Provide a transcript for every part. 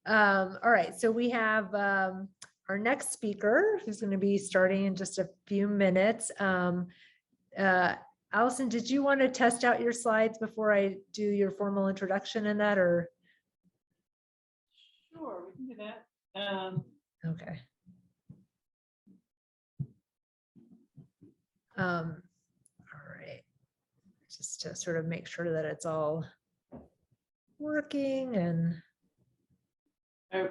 All right, so we have our next speaker who's going to be starting in just a few minutes. Alison, did you want to test out your slides before I do your formal introduction in that, or? Sure, we can do that. Okay. All right, just to sort of make sure that it's all working and. Oh.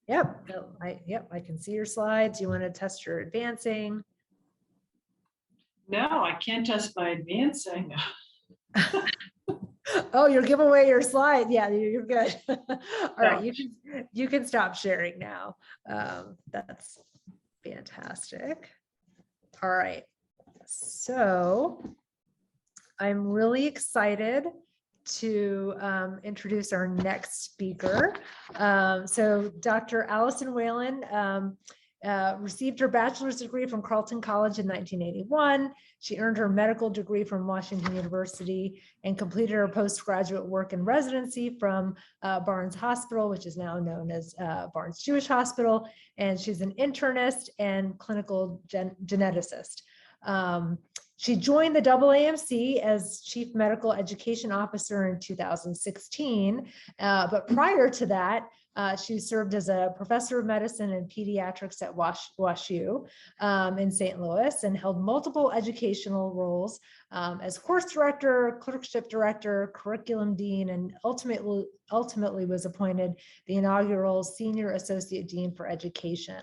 Yep, I can see your slides. You want to test your advancing? No, I can't test my advancing. Oh, you're giving away your slide. Yeah, you're good. All right, you can stop sharing now. That's fantastic. All right, so I'm really excited to introduce our next speaker. So Dr. Alison Whelan received her bachelor's degree from Carleton College in 1981. She earned her medical degree from Washington University and completed her postgraduate work and residency from Barnes Hospital, which is now known as Barnes Jewish Hospital. And she's an internist and clinical geneticist. She joined the AAMC as Chief Medical Education Officer in 2016, but prior to that, she served as a professor of medicine and pediatrics at WashU in St. Louis and held multiple educational roles as course director, clerkship director, curriculum dean, and ultimately was appointed the inaugural Senior Associate Dean for Education.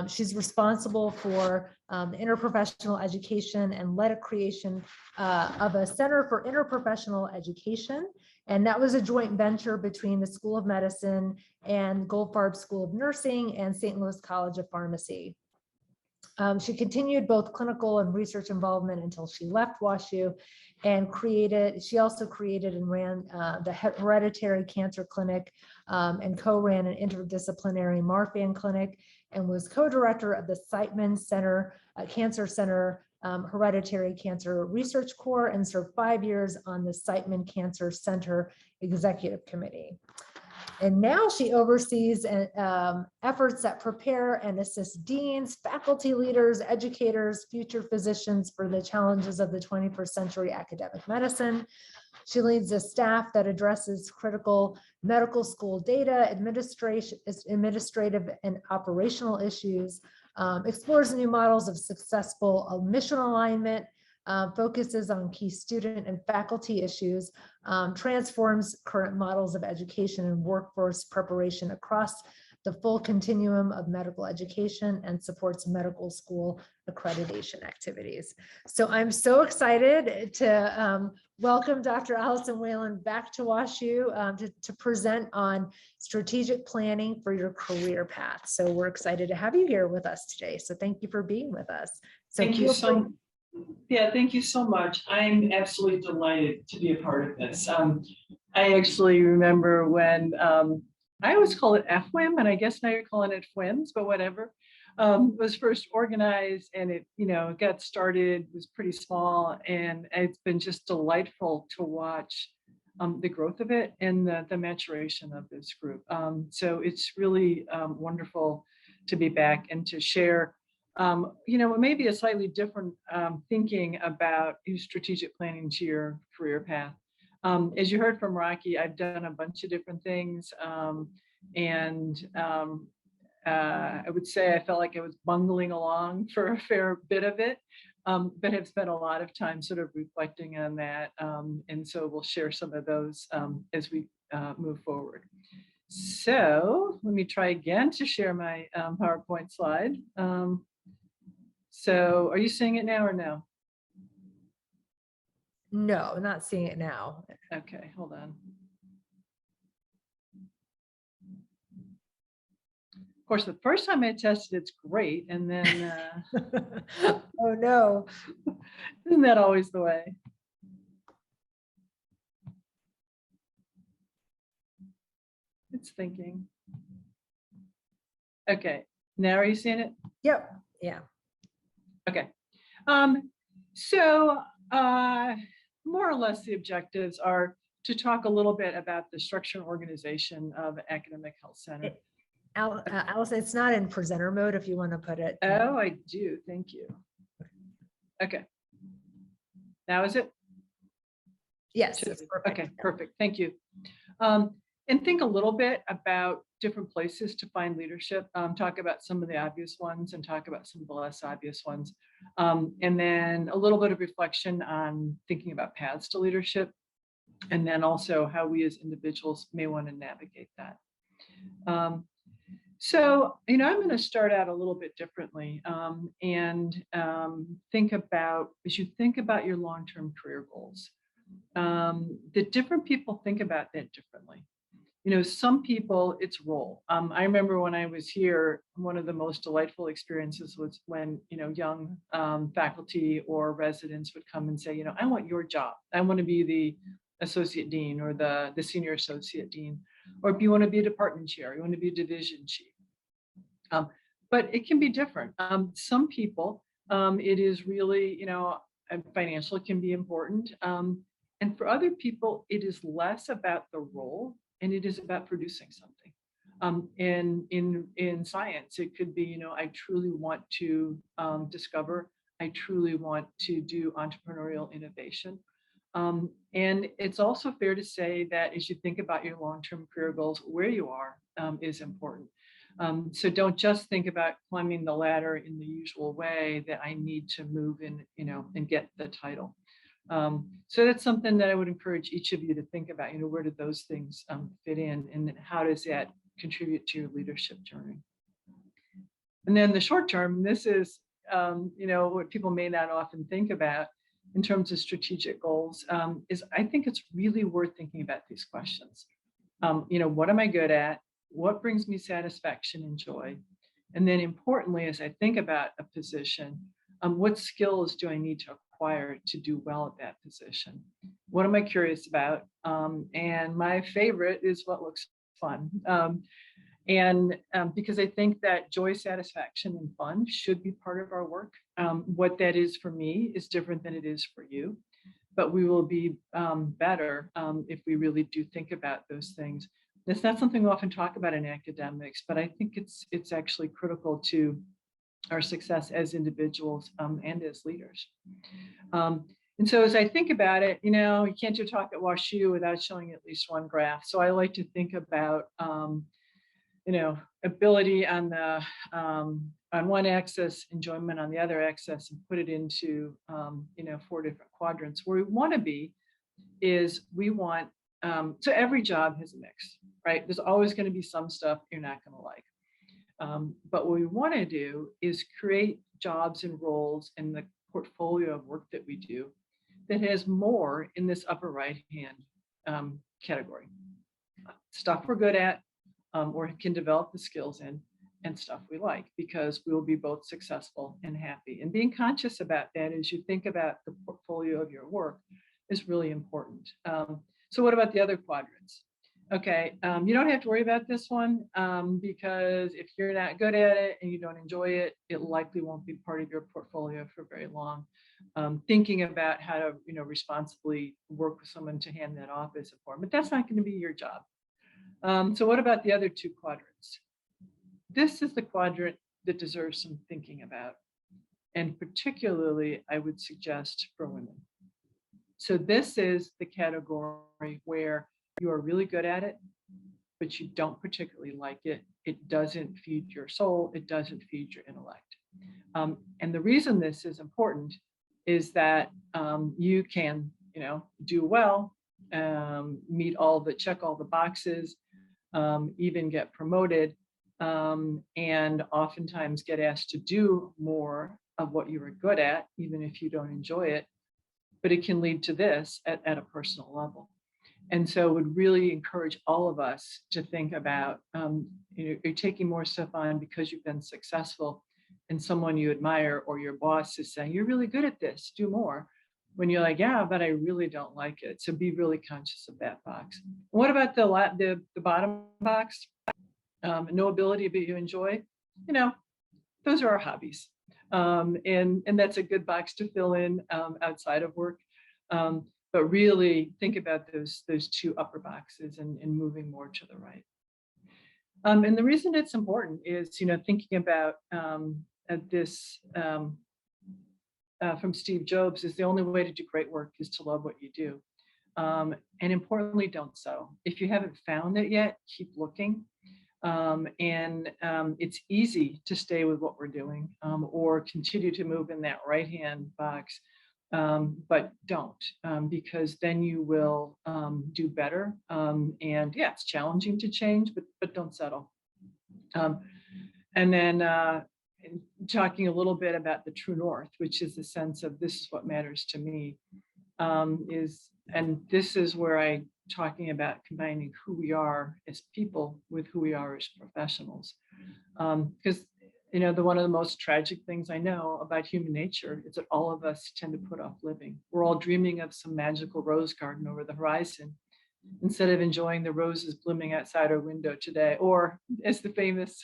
She's responsible for interprofessional education and led a creation of a Center for Interprofessional Education. And that was a joint venture between the School of Medicine and Goldfarb School of Nursing and St. Louis College of Pharmacy. She continued both clinical and research involvement until she left WashU and she also created and ran the Hereditary Cancer Clinic and co-ran an interdisciplinary Marfan clinic and was co-director of the Siteman Center, Cancer Center Hereditary Cancer Research Corps and served 5 years on the Siteman Cancer Center Executive Committee. And now she oversees efforts that prepare and assist deans, faculty leaders, educators, future physicians for the challenges of the 21st century academic medicine. She leads a staff that addresses critical medical school data, administrative and operational issues, explores new models of successful mission alignment, focuses on key student and faculty issues, transforms current models of education and workforce preparation across the full continuum of medical education and supports medical school accreditation activities. So I'm so excited to welcome Dr. Alison Whelan back to WashU to present on strategic planning for your career path. So we're excited to have you here with us today. So thank you for being with us. So thank you so much. Yeah, thank you so much. I'm absolutely delighted to be a part of this. I actually remember when I always call it FWIM, and I guess now you're calling it FWIMS, but whatever. Was first organized, and it got started, was pretty small, and it's been just delightful to watch the growth of it and the maturation of this group. So it's really wonderful to be back and to share maybe a slightly different thinking about strategic planning to your career path. As you heard from Rocky, I've done a bunch of different things. I would say I felt like I was bungling along for a fair bit of it, but have spent a lot of time sort of reflecting on that. And so we'll share some of those as we move forward. So let me try again to share my PowerPoint slide. So are you seeing it now or no? No, I'm not seeing it now. Okay, hold on. Of course, the first time I tested, it's great. And then, oh no. Isn't that always the way? It's thinking. Okay, now are you seeing it? Yep, yeah. Okay, so more or less the objectives are to talk a little bit about the structure and organization of Academic Health Center. Alison, it's not in presenter mode if you want to put it. Oh, I do. Thank you. Okay. Now is it? Yes. It's perfect. Okay, perfect. Thank you. And think a little bit about different places to find leadership. Talk about some of the obvious ones and talk about some of the less obvious ones. And then a little bit of reflection on thinking about paths to leadership. And then also how we as individuals may want to navigate that. So, I'm going to start out a little bit differently and think about, as you think about your long-term career goals, the different people think about that differently. Some people it's role. I remember when I was here, one of the most delightful experiences was when, young faculty or residents would come and say, I want your job. I want to be the associate dean or the senior associate dean, or if you want to be a department chair, you want to be a division chief. But it can be different. Some people, it is really, financial can be important. And for other people, it is less about the role and it is about producing something. In science, it could be, I truly want to discover, I truly want to do entrepreneurial innovation. And it's also fair to say that as you think about your long-term career goals, where you are is important. So don't just think about climbing the ladder in the usual way that I need to move in, and get the title. So that's something that I would encourage each of you to think about, where do those things fit in and how does that contribute to your leadership journey? And then the short term, this is, what people may not often think about in terms of strategic goals, is I think it's really worth thinking about these questions. What am I good at? What brings me satisfaction and joy? And then importantly, as I think about a position, what skills do I need to acquire to do well at that position? What am I curious about? And my favorite is what looks fun. Because I think that joy, satisfaction, and fun should be part of our work. What that is for me is different than it is for you, but we will be better if we really do think about those things. It's not something we often talk about in academics, but I think it's actually critical to our success as individuals and as leaders. And so as I think about it, you can't do a talk at WashU without showing at least one graph. So I like to think about, ability on the on one axis, enjoyment on the other axis, and put it into 4 different quadrants. Where we want to be is we want so every job has a mix, right? There's always going to be some stuff you're not going to like. But what we want to do is create jobs and roles in the portfolio of work that we do that has more in this upper right-hand category. Stuff we're good at or can develop the skills in, and stuff we like, because we will be both successful and happy. And being conscious about that as you think about the portfolio of your work is really important. So what about the other quadrants? Okay, you don't have to worry about this one because if you're not good at it and you don't enjoy it, it likely won't be part of your portfolio for very long. Thinking about how to, responsibly work with someone to hand that off is important, but that's not going to be your job. So what about the other 2 quadrants? This is the quadrant that deserves some thinking about, and particularly I would suggest for women. So this is the category where you are really good at it, but you don't particularly like it. It doesn't feed your soul. It doesn't feed your intellect. And the reason this is important is that you can, do well, check all the boxes, even get promoted, and oftentimes get asked to do more of what you were good at, even if you don't enjoy it. But it can lead to this at a personal level. And so would really encourage all of us to think about, you're taking more stuff on because you've been successful and someone you admire or your boss is saying, you're really good at this, do more. When you're like, yeah, but I really don't like it. So be really conscious of that box. What about the bottom box? No ability, but you enjoy, those are our hobbies. And that's a good box to fill in outside of work. but really think about those two upper boxes and moving more to the right. And the reason it's important is, thinking about this from Steve Jobs is the only way to do great work is to love what you do. And importantly, don't settle. If you haven't found it yet, keep looking. It's easy to stay with what we're doing or continue to move in that right-hand box, but don't, because then you will do better. And yeah, it's challenging to change, but don't settle. And then talking a little bit about the true north, which is the sense of this is what matters to me, and this is where I'm talking about combining who we are as people with who we are as professionals. Because one of the most tragic things I know about human nature is that all of us tend to put off living. We're all dreaming of some magical rose garden over the horizon instead of enjoying the roses blooming outside our window today. Or as the famous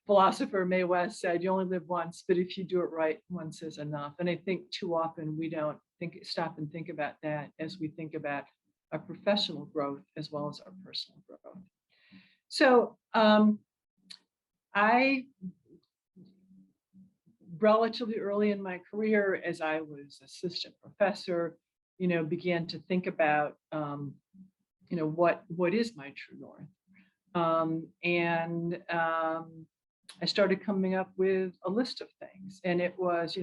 philosopher Mae West said, you only live once, but if you do it right, once is enough. And I think too often we don't stop and think about that as we think about our professional growth as well as our personal growth. So I, relatively early in my career, as I was assistant professor, began to think about, what is my true north? I started coming up with a list of things, and it was,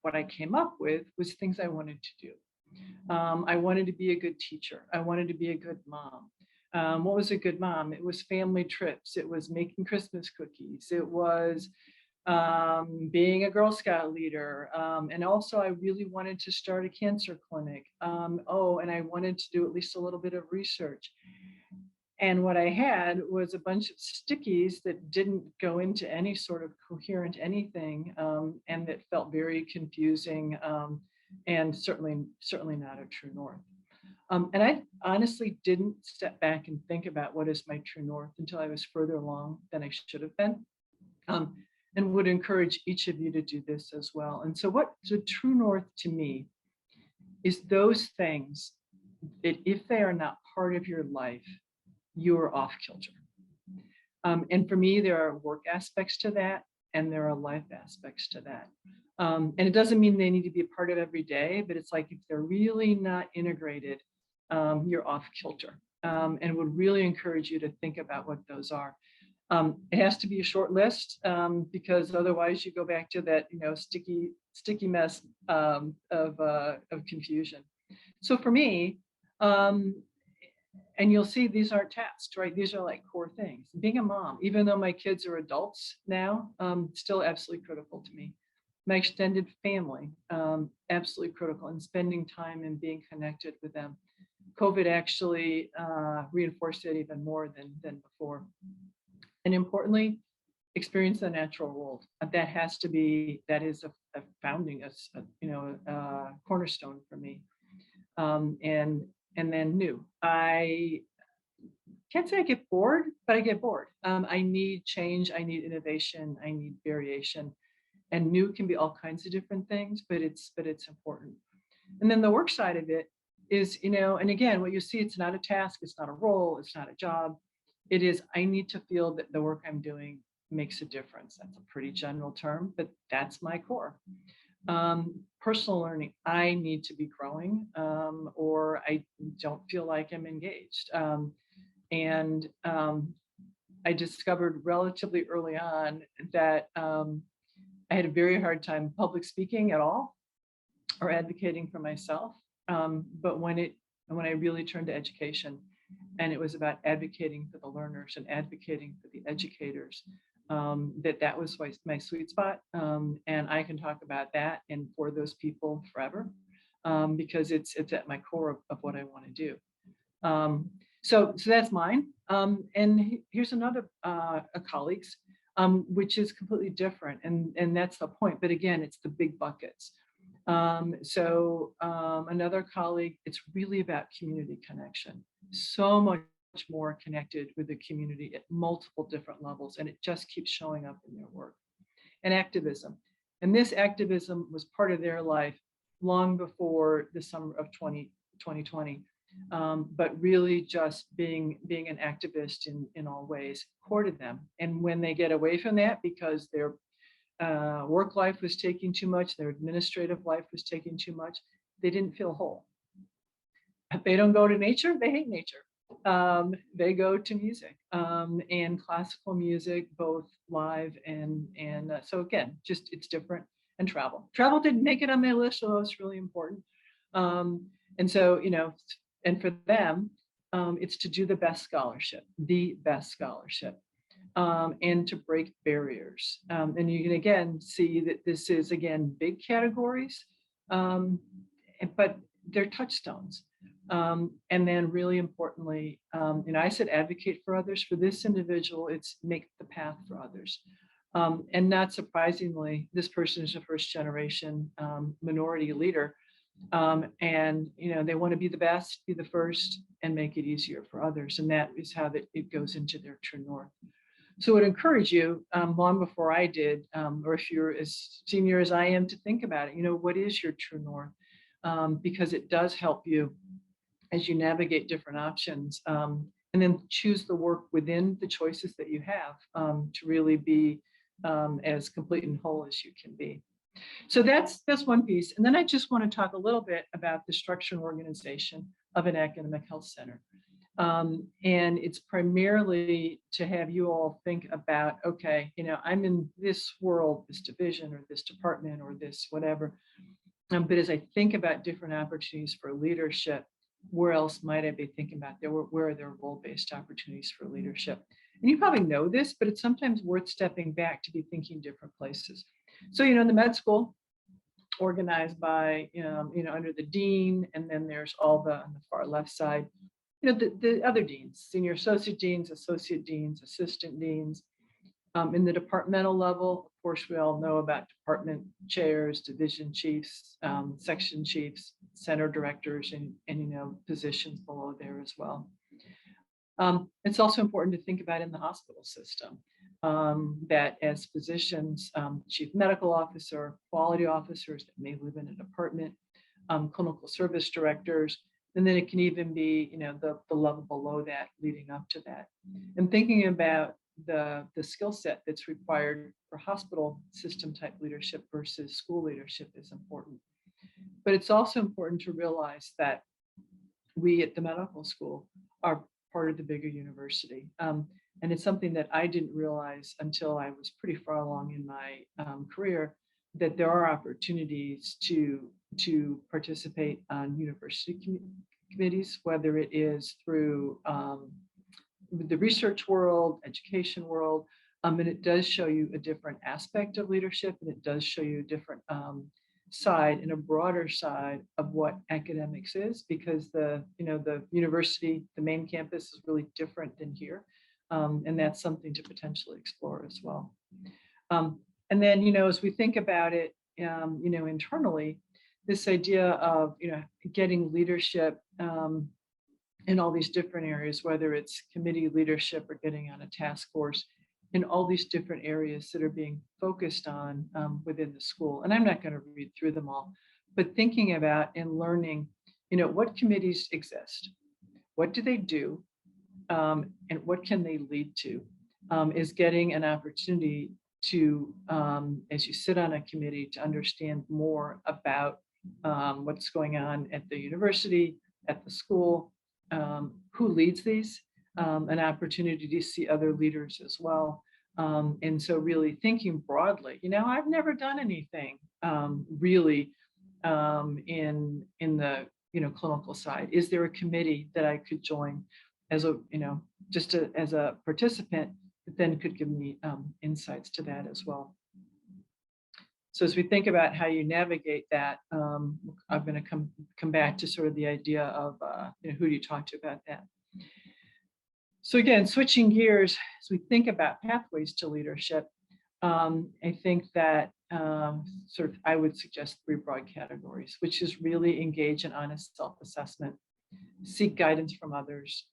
what I came up with was things I wanted to do. I wanted to be a good teacher. I wanted to be a good mom. What was a good mom? It was family trips. It was making Christmas cookies. It was being a Girl Scout leader. And also I really wanted to start a cancer clinic. And I wanted to do at least a little bit of research. And what I had was a bunch of stickies that didn't go into any sort of coherent anything, and that felt very confusing, and certainly not a true north. And I honestly didn't step back and think about what is my true north until I was further along than I should have been, and would encourage each of you to do this as well. And so what's a true north to me is those things that if they are not part of your life, you are off kilter. And for me, there are work aspects to that, and there are life aspects to that. And it doesn't mean they need to be a part of every day, but it's like if they're really not integrated, you're off kilter. And would really encourage you to think about what those are. It has to be a short list, because otherwise you go back to that, sticky mess of confusion. So for me, and you'll see these aren't tasks, right? These are like core things. Being a mom, even though my kids are adults now, still absolutely critical to me. My extended family, absolutely critical, and spending time and being connected with them. COVID actually reinforced it even more than before. And importantly, experience the natural world. That is a founding, a cornerstone for me. And then new. I can't say I get bored, but I get bored. I need change, I need innovation, I need variation. And new can be all kinds of different things, but it's important. And then the work side of it is, and again, what you see, it's not a task, it's not a role, it's not a job. It is, I need to feel that the work I'm doing makes a difference. That's a pretty general term, but that's my core. Personal learning, I need to be growing, or I don't feel like I'm engaged. I discovered relatively early on that I had a very hard time public speaking at all, or advocating for myself. But when I really turned to education, and it was about advocating for the learners and advocating for the educators, that was my sweet spot. And I can talk about that and for those people forever, because it's at my core of what I want to do. So that's mine. And here's another a colleague's, which is completely different. And that's the point. But again, it's the big buckets. Another colleague, it's really about community connection. So much more connected with the community at multiple different levels, and it just keeps showing up in their work. And activism. And this activism was part of their life long before the summer of 2020. But really just being an activist in all ways, core to them. And when they get away from that because their work life was taking too much, their administrative life was taking too much, they didn't feel whole. If they don't go to nature, they hate nature. They go to music and classical music, both live and so again, just it's different. And travel. Travel didn't make it on my list, so it's really important. And so, you know, and for them, it's to do the best scholarship, and to break barriers. And you can again see that this is again big categories, but they're touchstones. And then really importantly, you know, I said advocate for others. For this individual, it's make the path for others. And not surprisingly, this person is a first generation minority leader. And, you know, they want to be the best, be the first, and make it easier for others. And that is how it goes into their true north. So I would encourage you, long before I did, or if you're as senior as I am, to think about it. You know, what is your true north? Because it does help you as you navigate different options, and then choose the work within the choices that you have to really be as complete and whole as you can be. So that's one piece. And then I just want to talk a little bit about the structure and organization of an academic health center. And it's primarily to have you all think about, okay, you know, I'm in this world, this division or this department or this whatever. But as I think about different opportunities for leadership, where else might I be thinking about there? Where are there role-based opportunities for leadership? And you probably know this, but it's sometimes worth stepping back to be thinking different places. So, you know, in the med school, organized by, you know, under the dean, and then there's all the, on the far left side, you know, the other deans, senior associate deans, associate deans, assistant deans. In the departmental level, of course, we all know about department chairs, division chiefs, section chiefs, center directors, and you know, positions below there as well. It's also important to think about in the hospital system that as physicians, chief medical officer, quality officers that may live in a department, clinical service directors, and then it can even be, you know, the level below that leading up to that. And thinking about the skill set that's required for hospital system type leadership versus school leadership is important. But it's also important to realize that we at the medical school are part of the bigger university. And it's something that I didn't realize until I was pretty far along in my career, that there are opportunities to participate on university committees, whether it is through the research world, education world, and it does show you a different aspect of leadership, and it does show you a different side and a broader side of what academics is, because the university, the main campus is really different than here, and that's something to potentially explore as well. And then, you know, as we think about it, you know, internally, this idea of, you know, getting leadership in all these different areas, whether it's committee leadership or getting on a task force, in all these different areas that are being focused on within the school. And I'm not going to read through them all, but thinking about and learning, you know, what committees exist, what do they do, and what can they lead to, is getting an opportunity to, as you sit on a committee, to understand more about what's going on at the university, at the school, who leads these, an opportunity to see other leaders as well. And so really thinking broadly, you know, I've never done anything really in the, you know, clinical side. Is there a committee that I could join as a, you know, just as a participant that then could give me insights to that as well. So as we think about how you navigate that, I'm going to come back to sort of the idea of you know, who do you talk to about that. So again, switching gears, as we think about pathways to leadership, I think that sort of I would suggest 3 broad categories, which is really engage in honest self-assessment, seek guidance from others,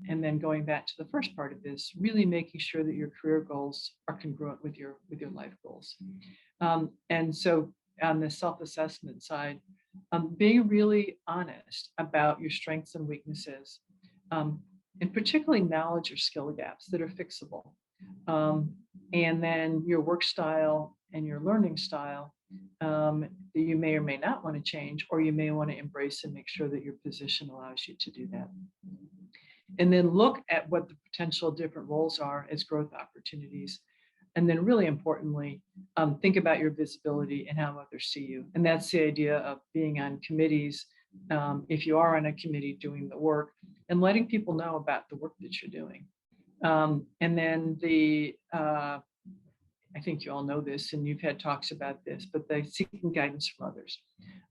and then going back to the first part of this, really making sure that your career goals are congruent with your life goals. And so on the self-assessment side, being really honest about your strengths and weaknesses, and particularly knowledge or skill gaps that are fixable. And then your work style and your learning style that you may or may not want to change, or you may want to embrace and make sure that your position allows you to do that. And then look at what the potential different roles are as growth opportunities. And then really importantly, think about your visibility and how others see you. And that's the idea of being on committees, if you are on a committee doing the work, and letting people know about the work that you're doing. And then I think you all know this and you've had talks about this, but the seeking guidance from others.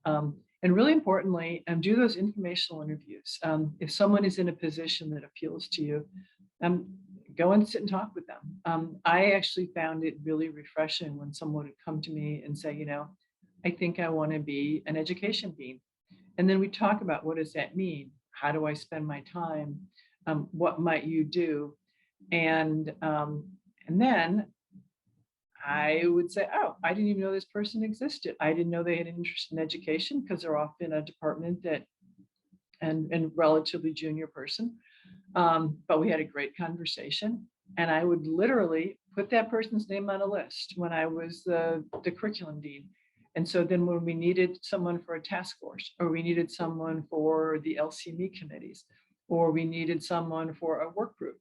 And really importantly, do those informational interviews. If someone is in a position that appeals to you, go and sit and talk with them. I actually found it really refreshing when someone would come to me and say, I think I want to be an education dean. And then we talk about, what does that mean? How do I spend my time? What might you do? And then I would say, oh, I didn't even know this person existed. I didn't know they had an interest in education, because they're often a department that, and relatively junior person. But we had a great conversation, and I would literally put that person's name on a list when I was the curriculum dean. And so then when we needed someone for a task force, or we needed someone for the LCME committees, or we needed someone for a work group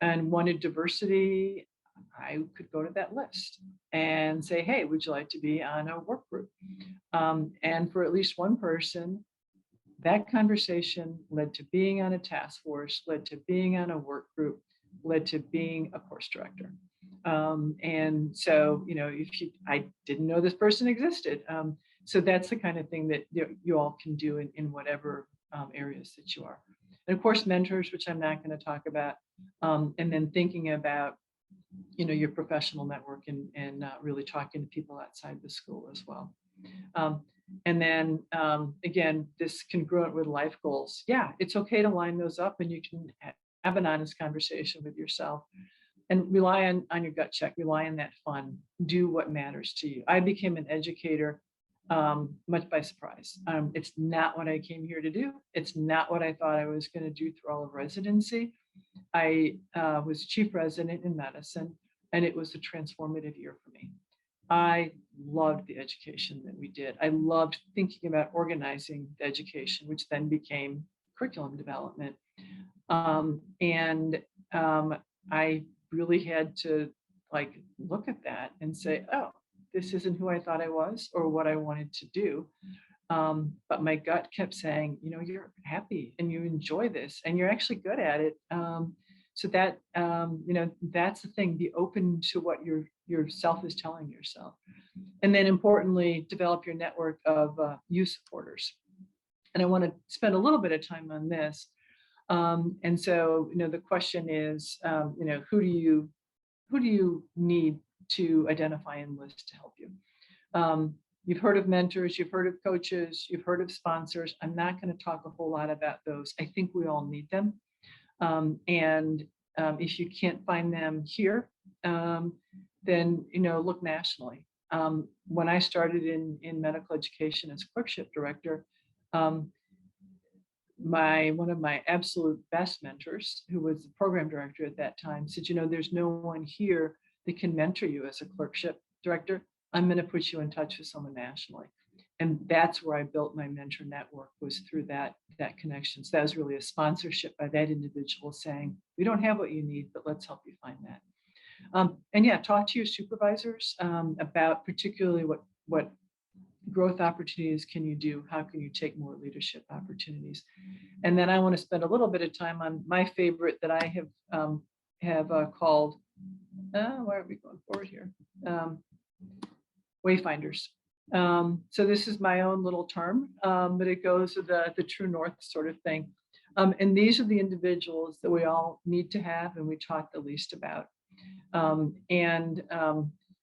and wanted diversity, I could go to that list and say, hey, would you like to be on a work group? And for at least one person, that conversation led to being on a task force, led to being on a work group, led to being a course director. And so, I didn't know this person existed. So that's the kind of thing that you all can do in whatever areas that you are. And of course, mentors, which I'm not going to talk about, and then thinking about, your professional network and really talking to people outside the school as well. And then again, this congruent with life goals. Yeah, it's okay to line those up, and you can have an honest conversation with yourself and rely on your gut check, rely on that fun, do what matters to you. I became an educator much by surprise. It's not what I came here to do. It's not what I thought I was going to do through all of residency. I was chief resident in medicine, and it was a transformative year for me. I loved the education that we did. I loved thinking about organizing the education, which then became curriculum development. And I really had to look at that and say, oh, this isn't who I thought I was or what I wanted to do. But my gut kept saying, you're happy and you enjoy this and you're actually good at it. So that, that's the thing, be open to what yourself is telling yourself. And then importantly, develop your network of youth supporters. And I want to spend a little bit of time on this. And so, the question is, who do you need to identify and list to help you? You've heard of mentors, you've heard of coaches, you've heard of sponsors. I'm not going to talk a whole lot about those. I think we all need them. And if you can't find them here, then, look nationally. When I started in medical education as clerkship director, one of my absolute best mentors, who was the program director at that time, said, there's no one here that can mentor you as a clerkship director. I'm going to put you in touch with someone nationally. And that's where I built my mentor network, was through that connection. So that was really a sponsorship by that individual saying, we don't have what you need, but let's help you find that. And yeah, talk to your supervisors about particularly what growth opportunities can you do? How can you take more leadership opportunities? And then I want to spend a little bit of time on my favorite that I have called, why are we going forward here? Wayfinders. So this is my own little term, but it goes with the true north sort of thing. And these are the individuals that we all need to have and we talk the least about.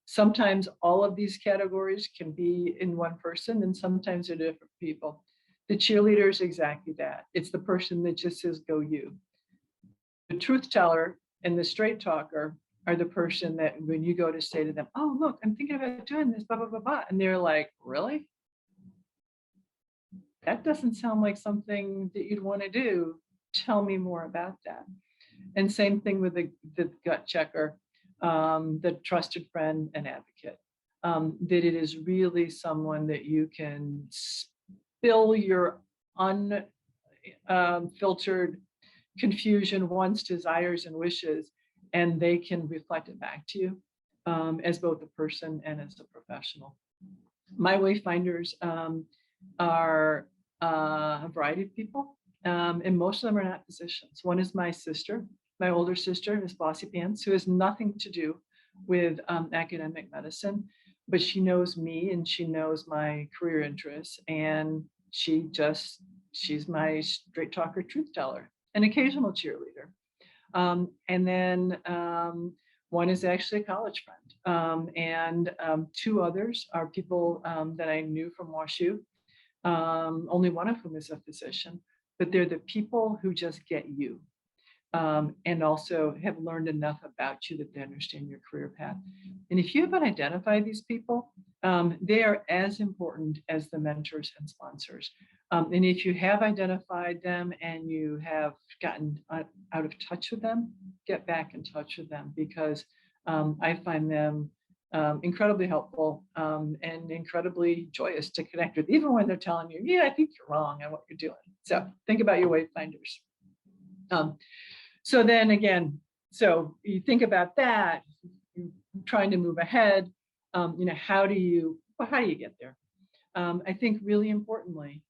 Sometimes all of these categories can be in one person, and sometimes they're different people. The cheerleader is exactly that. It's the person that just says, go you. The truth teller and the straight talker are the person that when you go to say to them, oh, look, I'm thinking about doing this, blah, blah, blah, blah. And they're like, really? That doesn't sound like something that you'd want to do. Tell me more about that. And same thing with the gut checker, the trusted friend and advocate, that it is really someone that you can spill your unfiltered confusion, wants, desires, and wishes, and they can reflect it back to you as both a person and as a professional. My wayfinders are a variety of people, and most of them are not physicians. One is my sister, my older sister, Miss Bossy Pants, who has nothing to do with academic medicine, but she knows me and she knows my career interests, and she's my straight talker, truth teller, an occasional cheerleader. And then one is actually a college friend, and two others are people that I knew from WashU. Only one of whom is a physician, but they're the people who just get you, and also have learned enough about you that they understand your career path. And if you haven't identified these people, they are as important as the mentors and sponsors. And if you have identified them and you have gotten out of touch with them, get back in touch with them, because I find them incredibly helpful and incredibly joyous to connect with, even when they're telling you, yeah, I think you're wrong on what you're doing. So think about your wayfinders. So then again, so you think about that, you're trying to move ahead, how do you get there? I think really importantly,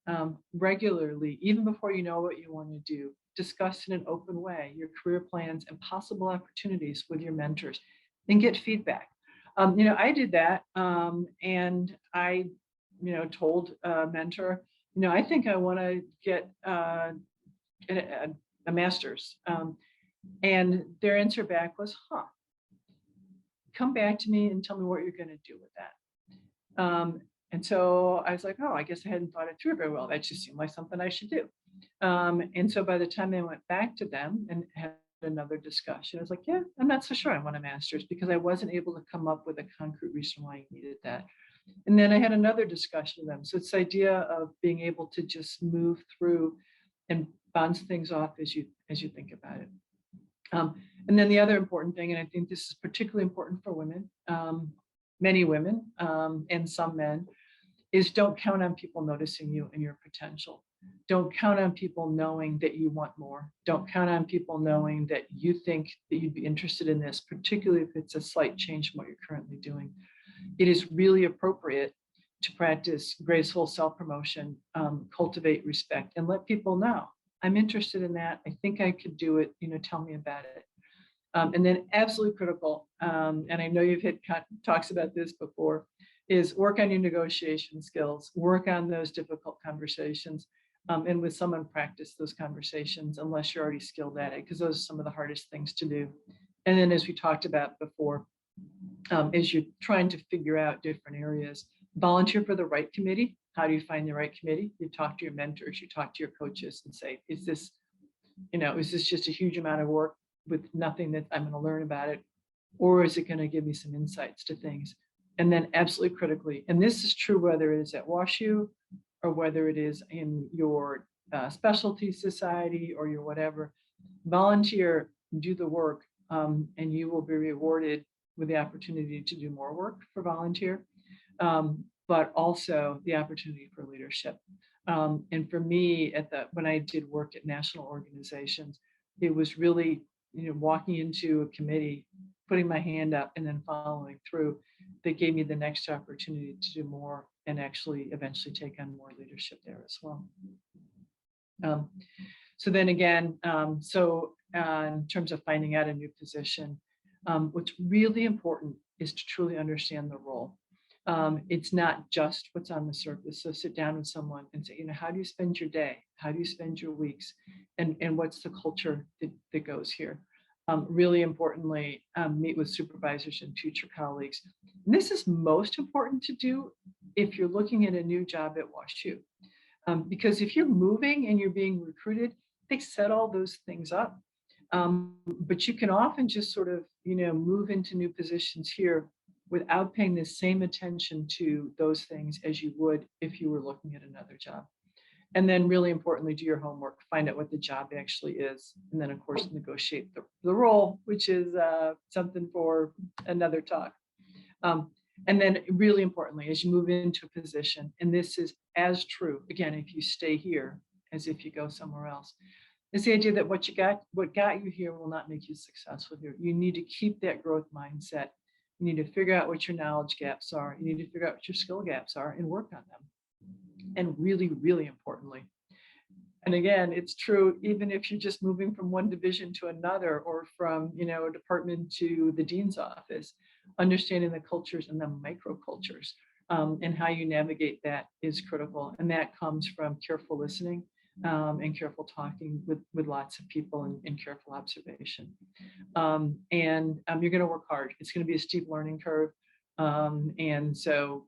regularly, even before you know what you want to do, discuss in an open way your career plans and possible opportunities with your mentors and get feedback. I did that, and I, told a mentor, I think I want to get a master's. And their answer back was, come back to me and tell me what you're going to do with that. And so I was like, I guess I hadn't thought it through very well. That just seemed like something I should do. And so by the time I went back to them and had another discussion, I was like, yeah, I'm not so sure I want a master's, because I wasn't able to come up with a concrete reason why I needed that. And then I had another discussion with them. So it's the idea of being able to just move through and bounce things off as you think about it. And then the other important thing, and I think this is particularly important for women, many women and some men, is don't count on people noticing you and your potential. Don't count on people knowing that you want more. Don't count on people knowing that you think that you'd be interested in this, particularly if it's a slight change from what you're currently doing. It is really appropriate to practice graceful self-promotion, cultivate respect, and let people know, I'm interested in that. I think I could do it. Tell me about it. And then absolutely critical, and I know you've had talks about this before, is work on your negotiation skills, work on those difficult conversations, and with someone practice those conversations unless you're already skilled at it, because those are some of the hardest things to do. And then as we talked about before, as you're trying to figure out different areas, volunteer for the right committee. How do you find the right committee? You talk to your mentors, you talk to your coaches and say, is this just a huge amount of work with nothing that I'm going to learn about it? Or is it going to give me some insights to things? And then absolutely critically, and this is true whether it is at WashU or whether it is in your specialty society or your whatever, volunteer, do the work, and you will be rewarded with the opportunity to do more work for volunteer, but also the opportunity for leadership. And for me, when I did work at national organizations, it was really, walking into a committee, putting my hand up and then following through, that gave me the next opportunity to do more and actually eventually take on more leadership there as well. So then again, in terms of finding out a new position, what's really important is to truly understand the role. It's not just what's on the surface. So sit down with someone and say, how do you spend your day? How do you spend your weeks? And what's the culture that goes here? Really importantly, meet with supervisors and future colleagues. And this is most important to do if you're looking at a new job at WashU. Because if you're moving and you're being recruited, they set all those things up. But you can often just sort of, move into new positions here without paying the same attention to those things as you would if you were looking at another job. And then really importantly, do your homework, find out what the job actually is. And then of course, negotiate the role, which is something for another talk. And then really importantly, as you move into a position, and this is as true, again, if you stay here as if you go somewhere else, is the idea that what got you here will not make you successful here. You need to keep that growth mindset. You need to figure out what your knowledge gaps are. You need to figure out what your skill gaps are and work on them. And really, really importantly, and again, it's true even if you're just moving from one division to another or from, a department to the dean's office, understanding the cultures and the microcultures and how you navigate that is critical. And that comes from careful listening and careful talking with lots of people and careful observation. And you're going to work hard. It's going to be a steep learning curve. And so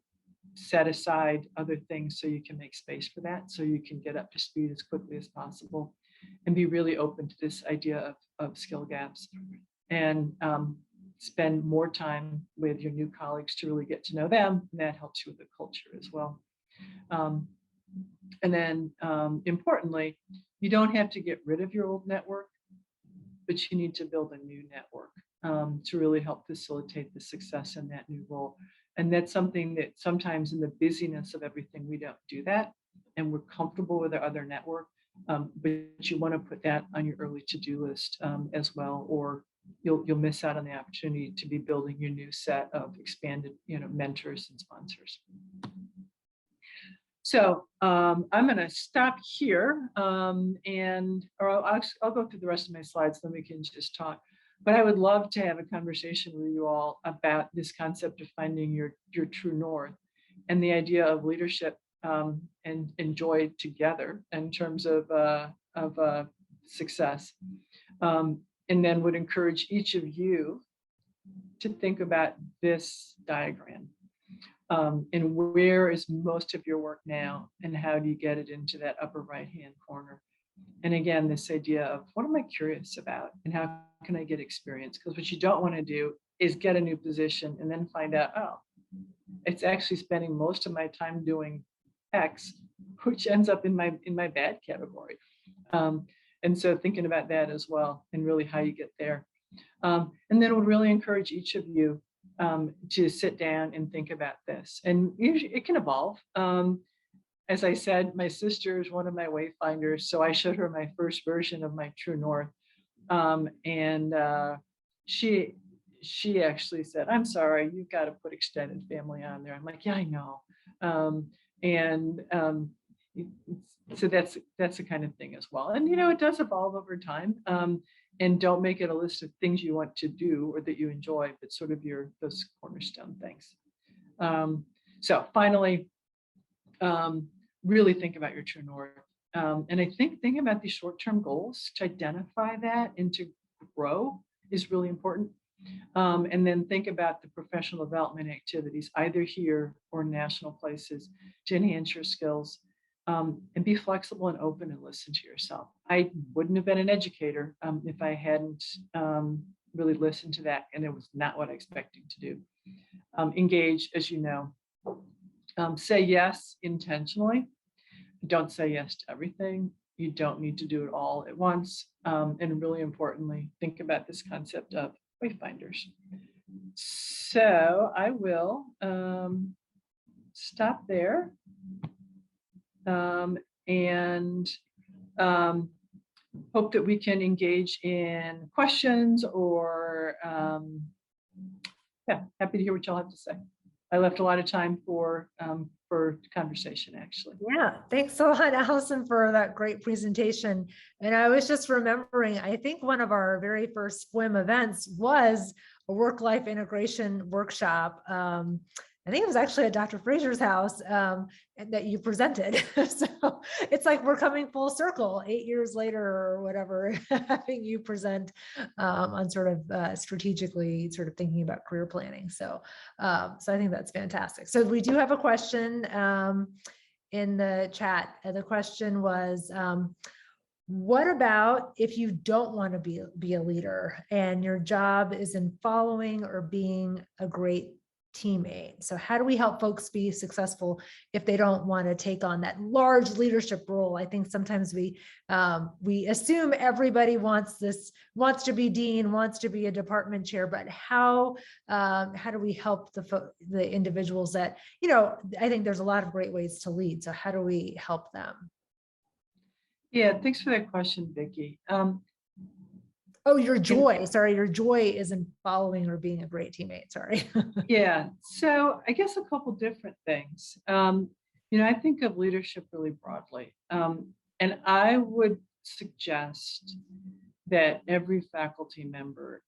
set aside other things so you can make space for that, so you can get up to speed as quickly as possible and be really open to this idea of skill gaps and spend more time with your new colleagues to really get to know them. And that helps you with the culture as well. And then importantly, you don't have to get rid of your old network, but you need to build a new network to really help facilitate the success in that new role. And that's something that sometimes in the busyness of everything, we don't do that. And we're comfortable with our other network, but you want to put that on your early to-do list as well, or you'll miss out on the opportunity to be building your new set of expanded, mentors and sponsors. So I'm going to stop here or I'll go through the rest of my slides, then we can just talk. But I would love to have a conversation with you all about this concept of finding your true north and the idea of leadership and joy together in terms of success. And then would encourage each of you to think about this diagram. And where is most of your work now, and how do you get it into that upper right-hand corner? And again, this idea of what am I curious about and how can I get experience? Because what you don't want to do is get a new position and then find out, oh, it's actually spending most of my time doing X, which ends up in my bad category. And so thinking about that as well and really how you get there. And then would really encourage each of you to sit down and think about this. And it can evolve. As I said, my sister is one of my wayfinders, so I showed her my first version of my true north, and she actually said, "I'm sorry, you've got to put extended family on there." I'm like, "Yeah, I know," so that's the kind of thing as well. And it does evolve over time. And don't make it a list of things you want to do or that you enjoy, but sort of those cornerstone things. So finally. Really think about your true north. And I think thinking about these short-term goals to identify that and to grow is really important. And then think about the professional development activities, either here or national places, to enhance your skills. And be flexible and open and listen to yourself. I wouldn't have been an educator if I hadn't really listened to that, and it was not what I expected to do. Engage, as you know. Say yes intentionally. Don't say yes to everything. You don't need to do it all at once. And really importantly, think about this concept of wayfinders. So I will stop there and hope that we can engage in questions or happy to hear what y'all have to say. I left a lot of time for conversation, actually. Yeah, thanks a lot, Alison, for that great presentation. And I was just remembering, I think one of our very first SWIM events was a work-life integration workshop. I think it was actually at Dr. Fraser's house that you presented. So it's like we're coming full circle 8 years later or whatever, having you present on sort of strategically sort of thinking about career planning. So I think that's fantastic. So we do have a question in the chat. The question was, What about if you don't want to be a leader and your job is in following or being a great teammate? So how do we help folks be successful if they don't want to take on that large leadership role? I think sometimes we assume everybody wants to be dean, wants to be a department chair, but how do we help the individuals that, I think there's a lot of great ways to lead. So how do we help them? Yeah, thanks for that question, Vicki. Oh, your joy. Sorry, your joy isn't following or being a great teammate. Sorry. Yeah, so I guess a couple different things. I think of leadership really broadly. And I would suggest that every faculty member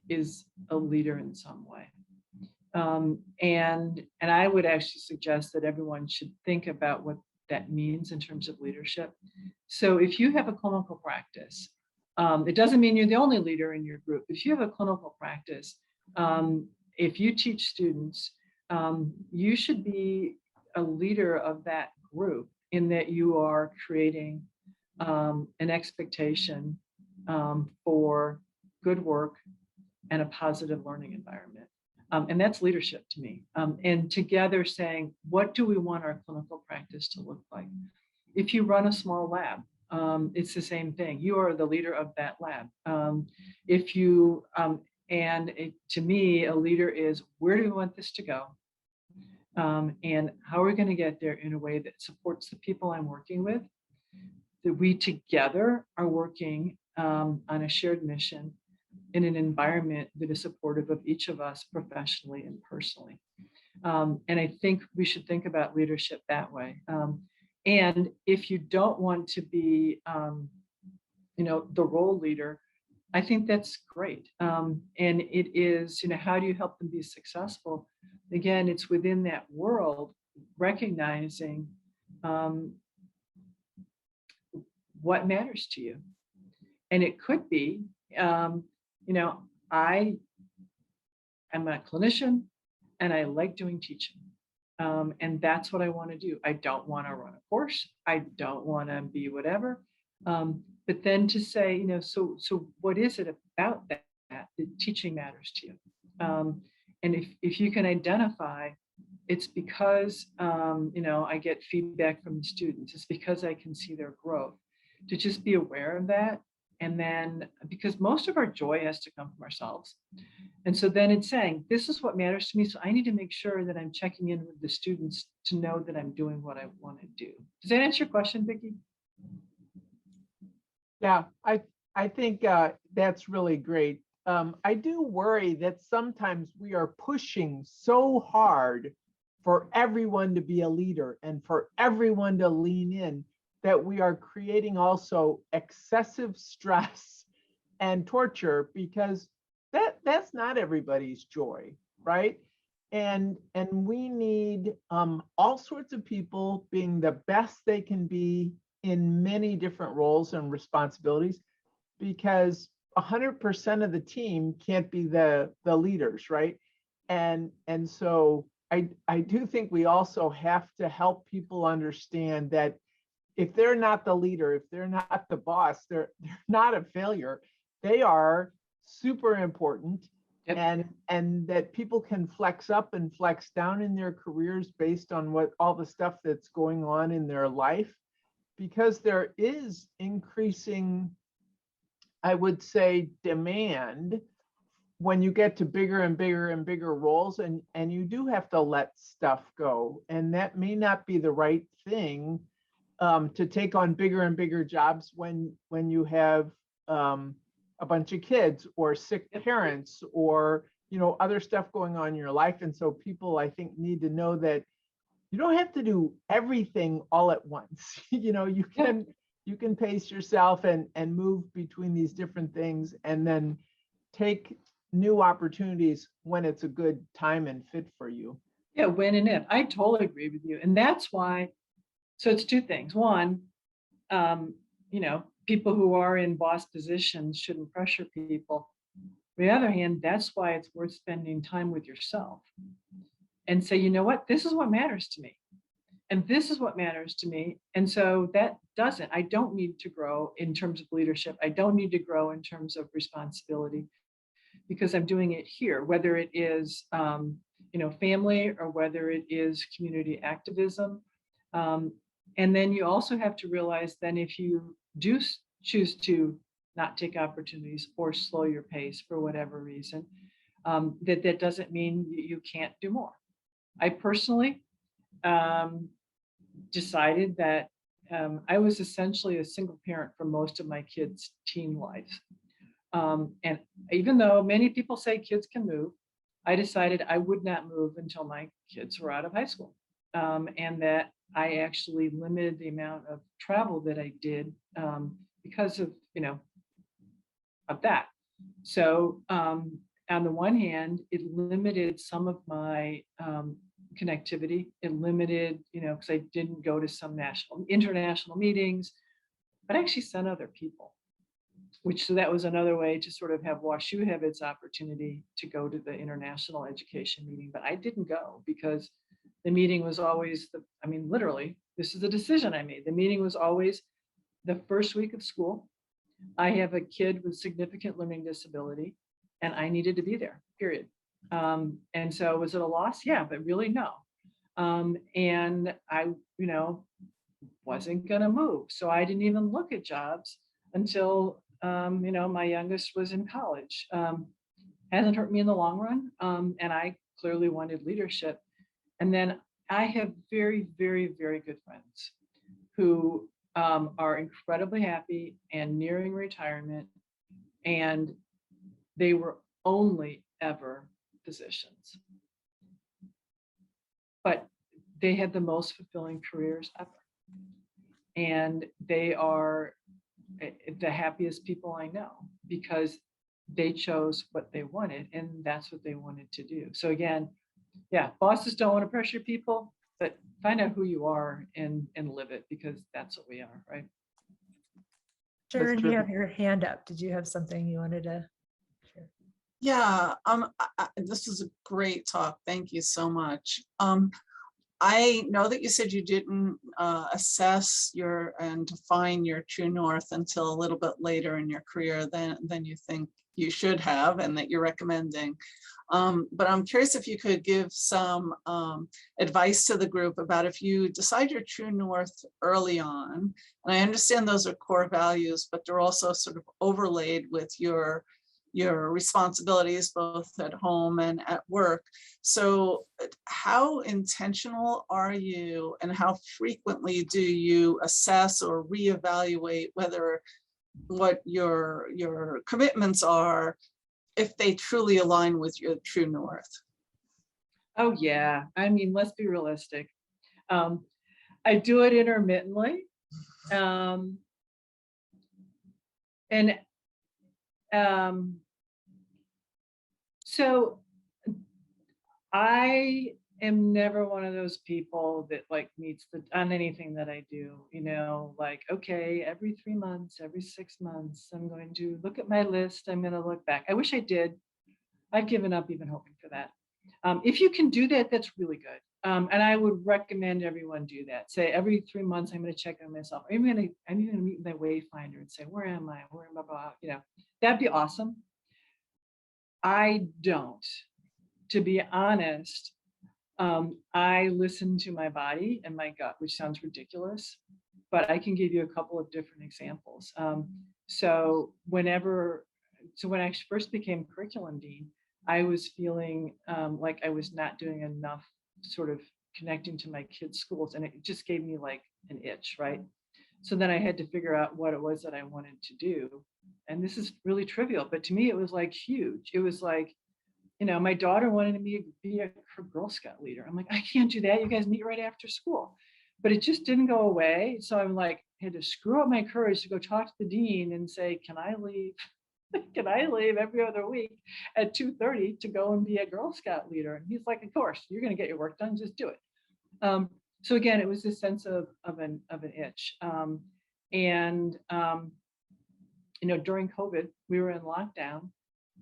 is a leader in some way. And I would actually suggest that everyone should think about what that means in terms of leadership. So if you have a clinical practice, it doesn't mean you're the only leader in your group. If you have a clinical practice, if you teach students, you should be a leader of that group in that you are creating an expectation for good work and a positive learning environment. And that's leadership to me. And together saying, what do we want our clinical practice to look like? If you run a small lab, it's the same thing. You are the leader of that lab. To me, a leader is, where do we want this to go? And how are we going to get there in a way that supports the people I'm working with? That we together are working on a shared mission in an environment that is supportive of each of us professionally and personally. And I think we should think about leadership that way. And if you don't want to be, the role leader, I think that's great. And it is, how do you help them be successful? Again, it's within that world, recognizing what matters to you. And it could be, I am a clinician and I like doing teaching. And that's what I want to do. I don't want to run a course. I don't want to be whatever. But then to say, so what is it about that teaching matters to you? And if you can identify, it's because, I get feedback from the students. It's because I can see their growth. To just be aware of that. And then, because most of our joy has to come from ourselves. And so then it's saying, this is what matters to me. So I need to make sure that I'm checking in with the students to know that I'm doing what I want to do. Does that answer your question, Vicki? Yeah, I think that's really great. I do worry that sometimes we are pushing so hard for everyone to be a leader and for everyone to lean in, that we are creating also excessive stress and torture, because that's not everybody's joy, right? And we need all sorts of people being the best they can be in many different roles and responsibilities, because 100% of the team can't be the leaders, right? And so I do think we also have to help people understand that if they're not the leader, if they're not the boss, they're not a failure. They are super important. Yep. And that people can flex up and flex down in their careers based on what all the stuff that's going on in their life, because there is increasing, I would say, demand when you get to bigger and bigger and bigger roles, and you do have to let stuff go. And that may not be the right thing, to take on bigger and bigger jobs when you have a bunch of kids or sick parents or other stuff going on in your life. And so people, I think, need to know that you don't have to do everything all at once. You can pace yourself and move between these different things, and then take new opportunities when it's a good time and fit for you. Yeah, when and if. I totally agree with you. And that's why. So it's two things. One, people who are in boss positions shouldn't pressure people. On the other hand, that's why it's worth spending time with yourself and say, you know what, this is what matters to me. And this is what matters to me. And so I don't need to grow in terms of leadership. I don't need to grow in terms of responsibility because I'm doing it here, whether it is, family or whether it is community activism. And then you also have to realize then if you do choose to not take opportunities or slow your pace for whatever reason, that doesn't mean you can't do more. I personally decided that I was essentially a single parent for most of my kids' teen lives. And even though many people say kids can move, I decided I would not move until my kids were out of high school. And that I actually limited the amount of travel that I did because of, of that. So on the one hand, it limited some of my connectivity. It limited, because I didn't go to some international meetings, but I actually sent other people, so that was another way to sort of have WashU have its opportunity to go to the international education meeting. But I didn't go because the meeting was always literally, this is a decision I made. The meeting was always the first week of school. I have a kid with significant learning disability and I needed to be there, period. And so was it a loss? Yeah, but really no. And I, wasn't going to move. So I didn't even look at jobs until, my youngest was in college. Hasn't hurt me in the long run. And I clearly wanted leadership. And then I have very, very, very good friends who are incredibly happy and nearing retirement. And they were only ever physicians. But they had the most fulfilling careers ever. And they are the happiest people I know because they chose what they wanted and that's what they wanted to do. So again, yeah, bosses don't want to pressure people, but find out who you are and live it because that's what we are, right? Sharon, you have your hand up. Did you have something you wanted to share? Yeah, this is a great talk. Thank you so much. I know that you said you didn't assess and define your true north until a little bit later in your career than you think you should have and that you're recommending. But I'm curious if you could give some advice to the group about if you decide your true north early on, and I understand those are core values, but they're also sort of overlaid with your responsibilities both at home and at work. So how intentional are you and how frequently do you assess or reevaluate whether what your commitments are, if they truly align with your true north? Oh yeah, let's be realistic. I do it intermittently. So I am never one of those people that meets on anything that I do, okay, every 3 months, every 6 months, I'm going to look at my list. I'm going to look back. I wish I did. I've given up even hoping for that. If you can do that, that's really good. And I would recommend everyone do that. Say every 3 months, I'm going to check on myself. I'm even going to meet my wayfinder and say, where am I? Where am I? That'd be awesome. I don't, to be honest. I listen to my body and my gut, which sounds ridiculous, but I can give you a couple of different examples. So when I first became curriculum dean, I was feeling like I was not doing enough sort of connecting to my kids' schools, and it just gave me an itch, right? So then I had to figure out what it was that I wanted to do. And this is really trivial, but to me, it was huge. It was my daughter wanted me to be a Girl Scout leader. I'm I can't do that. You guys meet right after school. But it just didn't go away. So I'm had to screw up my courage to go talk to the dean and say, can I leave? Can I leave every other week at 2:30 to go and be a Girl Scout leader? And he's like, of course, you're going to get your work done. Just do it. So again, it was this sense of an itch. During COVID, we were in lockdown.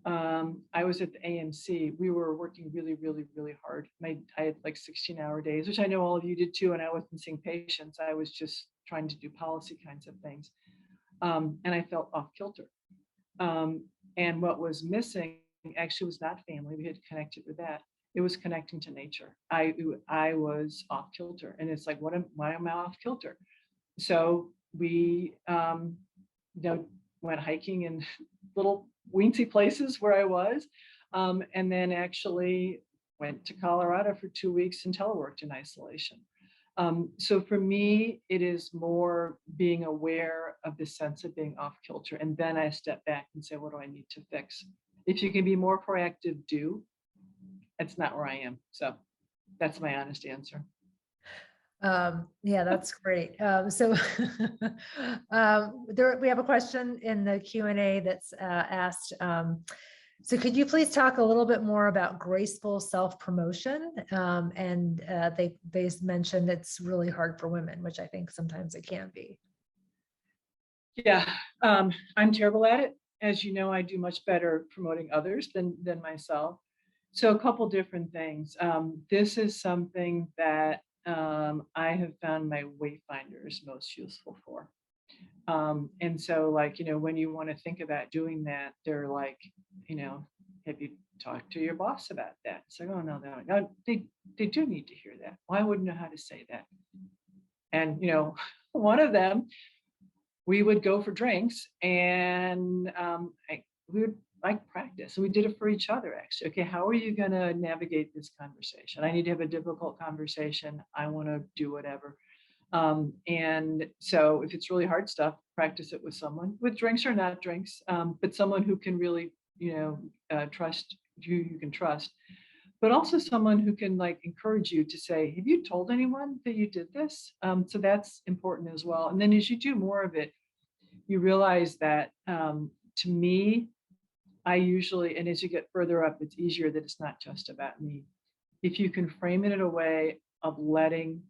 I was at the AAMC. We were working really, really, really hard. I had like 16-hour days, which I know all of you did too. And I wasn't seeing patients. I was just trying to do policy kinds of things. And I felt off kilter. And what was missing actually was not family. We had connected with that. It was connecting to nature. I was off kilter. And it's like, why am I off kilter? So we, went hiking in little weensy places where I was, and then actually went to Colorado for 2 weeks and teleworked in isolation. So for me, it is more being aware of the sense of being off kilter. And then I step back and say, what do I need to fix? If you can be more proactive, do. That's not where I am. So that's my honest answer. Yeah, that's great. So we have a question in the Q&A that's asked. So could you please talk a little bit more about graceful self-promotion? And they mentioned it's really hard for women, which I think sometimes it can be. Yeah, I'm terrible at it. As you know, I do much better promoting others than myself. So a couple different things. This is something that I have found my wayfinders most useful for. And so like, when you want to think about doing that, they're like, have you talked to your boss about that? It's like, oh no, they do need to hear that. Well, I wouldn't know how to say that. And, one of them, we would go for drinks and we would like practice. And we did it for each other, actually. Okay, how are you going to navigate this conversation? I need to have a difficult conversation. I want to do whatever. And so if it's really hard stuff, practice it with someone, with drinks or not drinks, but someone who can really, trust you can trust, but also someone who can like encourage you to say, have you told anyone that you did this? So that's important as well. And then as you do more of it, you realize that to me, I usually, and as you get further up, it's easier that it's not just about me. If you can frame it in a way of letting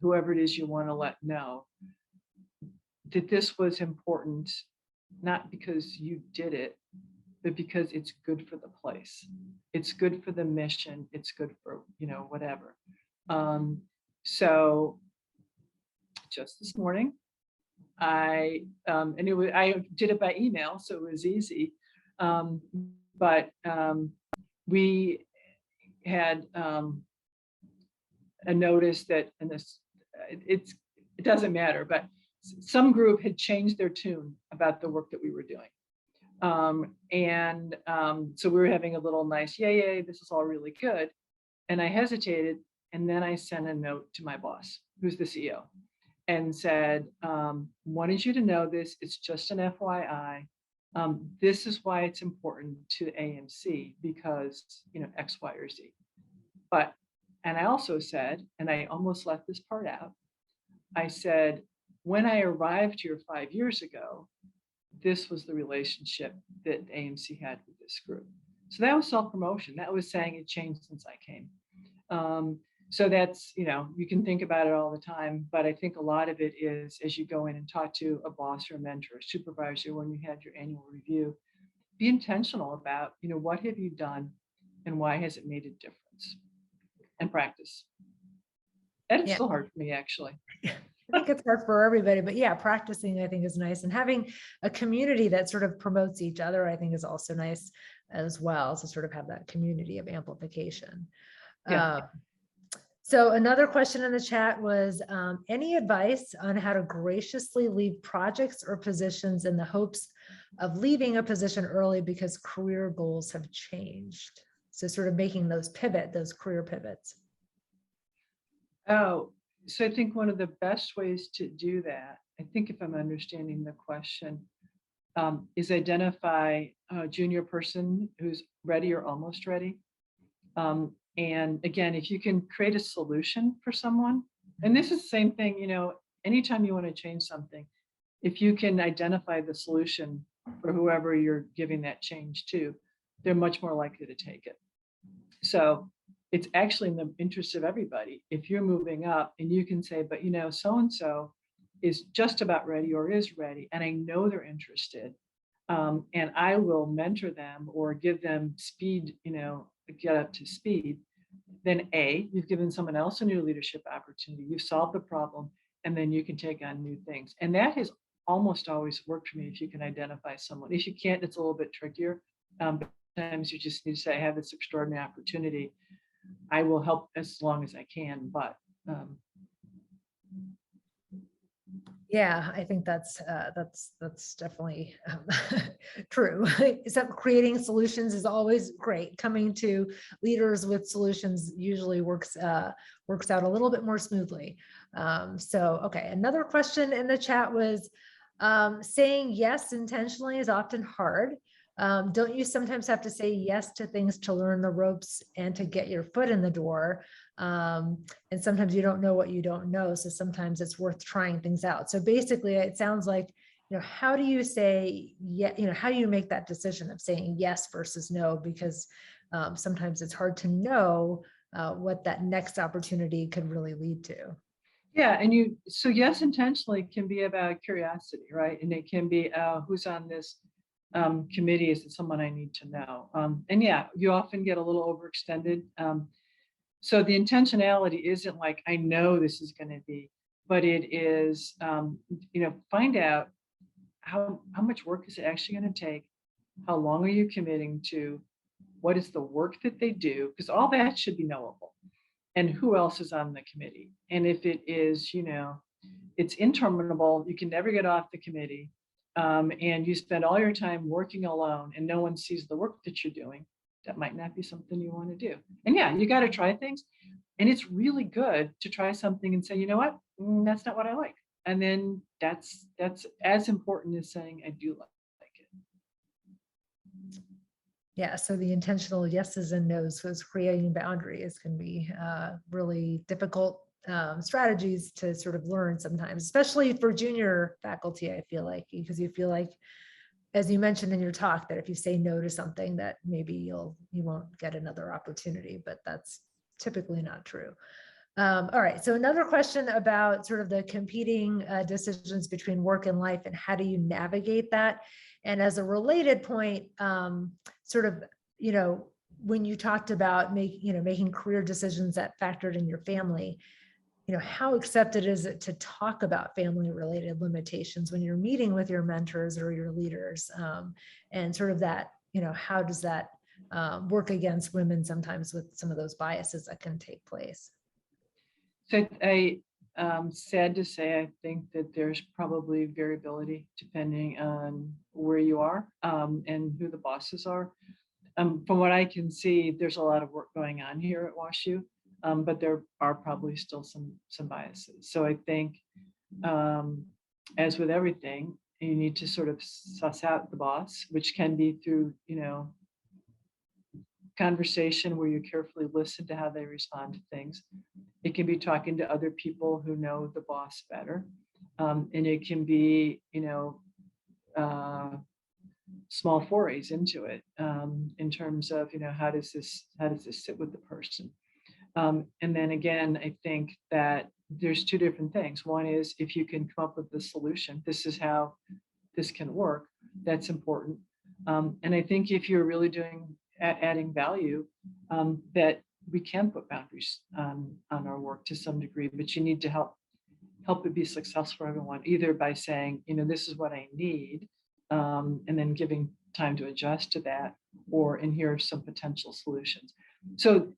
whoever it is you want to let know that this was important, not because you did it, but because it's good for the place. It's good for the mission. It's good for, whatever. So just this morning, I did it by email, so it was easy. But we had a notice that, and this, it doesn't matter, but some group had changed their tune about the work that we were doing. So we were having a little nice, yay, this is all really good. And I hesitated. And then I sent a note to my boss, who's the CEO, and said, wanted you to know this, it's just an FYI. This is why it's important to AAMC because, X, Y, or Z. And I also said, and I almost left this part out, I said, when I arrived here 5 years ago, this was the relationship that AAMC had with this group. So that was self-promotion. That was saying it changed since I came. So that's, you can think about it all the time, but I think a lot of it is as you go in and talk to a boss or a mentor, a supervisor, when you had your annual review, be intentional about, what have you done and why has it made a difference? And practice. And it's still hard for me, actually. I think it's hard for everybody, but yeah, practicing I think is nice. And having a community that sort of promotes each other, I think is also nice as well, to sort of have that community of amplification. Yeah. So another question in the chat was, any advice on how to graciously leave projects or positions in the hopes of leaving a position early because career goals have changed? So sort of making those career pivots. Oh, so I think one of the best ways to do that, I think if I'm understanding the question, is identify a junior person who's ready or almost ready. And again, if you can create a solution for someone, and this is the same thing, anytime you want to change something, if you can identify the solution for whoever you're giving that change to, they're much more likely to take it. So it's actually in the interest of everybody. If you're moving up and you can say, but so-and-so is just about ready or is ready, and I know they're interested. and I will mentor them or give them speed, get up to speed, then you've given someone else a new leadership opportunity, you've solved the problem, and then you can take on new things. And that has almost always worked for me if you can identify someone. If you can't, it's a little bit trickier. But sometimes you just need to say, I have this extraordinary opportunity. I will help as long as I can, but yeah, I think that's definitely true. Except creating solutions is always great. Coming to leaders with solutions usually works out a little bit more smoothly. So, okay, another question in the chat was saying yes intentionally is often hard. Don't you sometimes have to say yes to things to learn the ropes and to get your foot in the door? And sometimes you don't know what you don't know. So sometimes it's worth trying things out. So basically it sounds like, how do you say, how do you make that decision of saying yes versus no? Because sometimes it's hard to know what that next opportunity could really lead to. Yeah, and so yes, intentionally can be about curiosity, right? And it can be who's on this committee, is it someone I need to know? And yeah, you often get a little overextended. So the intentionality isn't like, I know this is going to be, but it is, find out how much work is it actually going to take? How long are you committing to? What is the work that they do? Because all that should be knowable. And who else is on the committee? And if it is, it's interminable, you can never get off the committee, and you spend all your time working alone and no one sees the work that you're doing, that might not be something you want to do. And yeah, you got to try things. And it's really good to try something and say, you know what, that's not what I like. And then that's as important as saying, I do like it. Yeah, so the intentional yeses and nos was creating boundaries can be really difficult strategies to sort of learn sometimes, especially for junior faculty, I feel like, because you feel like, as you mentioned in your talk, that if you say no to something that maybe you won't get another opportunity, but that's typically not true. All right, so another question about sort of the competing decisions between work and life and how do you navigate that? And as a related point, sort of, when you talked about making career decisions that factored in your family, how accepted is it to talk about family related limitations when you're meeting with your mentors or your leaders, and sort of that, how does that work against women sometimes with some of those biases that can take place? So sad to say, I think that there's probably variability depending on where you are and who the bosses are. From what I can see, there's a lot of work going on here at WashU, but there are probably still some biases. So I think, as with everything, you need to sort of suss out the boss, which can be through, conversation where you carefully listen to how they respond to things. It can be talking to other people who know the boss better. And it can be, small forays into it in terms of, how does this sit with the person? And then again, I think that there's two different things. One is if you can come up with the solution, this is how this can work, that's important. And I think if you're really adding value, that we can put boundaries on our work to some degree, but you need to help it be successful for everyone, either by saying, this is what I need, and then giving time to adjust to that, and here are some potential solutions. So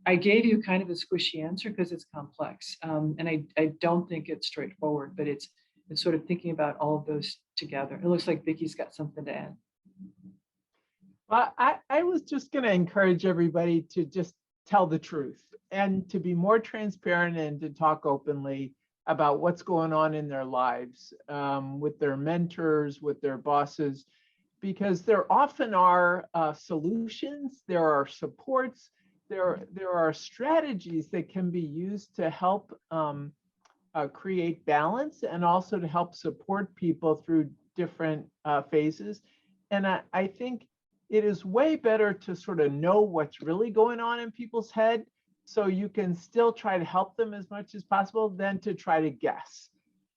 I gave you kind of a squishy answer because it's complex, and I don't think it's straightforward, but it's sort of thinking about all of those together. It looks like Vicki's got something to add. Well, I was just going to encourage everybody to just tell the truth and to be more transparent and to talk openly about what's going on in their lives with their mentors, with their bosses, because there often are solutions, there are supports, there are strategies that can be used to help create balance and also to help support people through different phases. And I think it is way better to sort of know what's really going on in people's head so you can still try to help them as much as possible than to try to guess.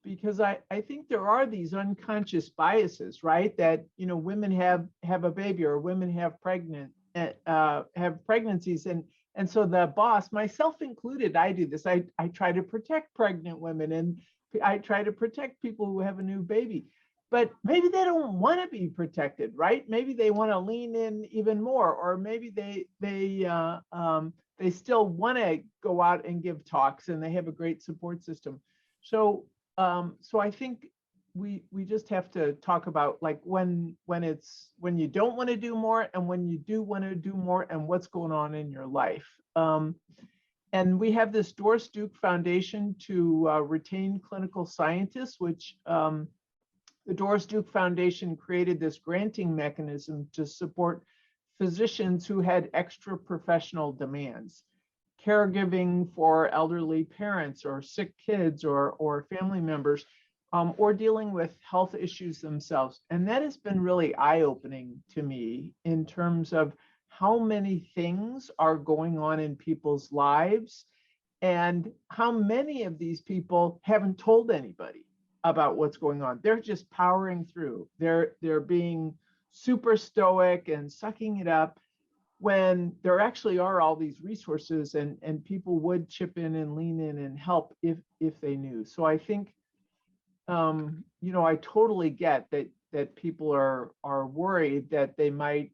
because I think there are these unconscious biases, right? That, women have a baby, or women have pregnancies, and so the boss, myself included, I do this. I try to protect pregnant women, and I try to protect people who have a new baby, but maybe they don't want to be protected, right? Maybe they want to lean in even more, or maybe they still want to go out and give talks, and they have a great support system. So I think we just have to talk about, like, when you don't want to do more, and when you do want to do more, and what's going on in your life. And we have this Doris Duke Foundation to retain clinical scientists, which the Doris Duke Foundation created this granting mechanism to support physicians who had extra professional demands, caregiving for elderly parents or sick kids or family members, or dealing with health issues themselves. And that has been really eye-opening to me in terms of how many things are going on in people's lives, and how many of these people haven't told anybody about what's going on. They're just powering through. They're being super stoic and sucking it up, when there actually are all these resources, and people would chip in and lean in and help if they knew. So I think, I totally get that people are worried that they might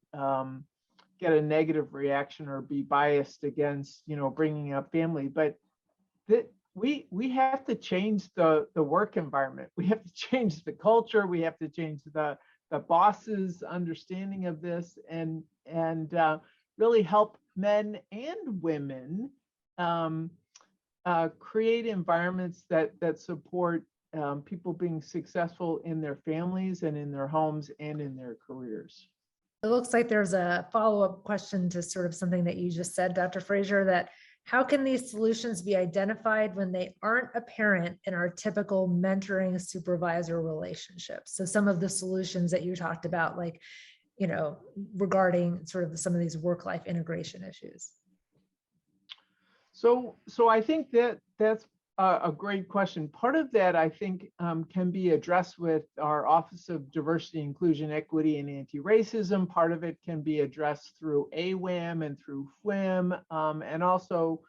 get a negative reaction or be biased against, bringing up family, but that we have to change the work environment. We have to change the culture. We have to change the boss's understanding of this, and really help men and women create environments that support people being successful in their families and in their homes and in their careers. It looks like there's a follow-up question to sort of something that you just said, Dr. Fraser, that how can these solutions be identified when they aren't apparent in our typical mentoring supervisor relationships? So some of the solutions that you talked about, like, regarding sort of some of these work-life integration issues. So I think that's a great question. Part of that, I think, can be addressed with our Office of Diversity, Inclusion, Equity, and Anti-Racism. Part of it can be addressed through AAAM and through FWIM, and also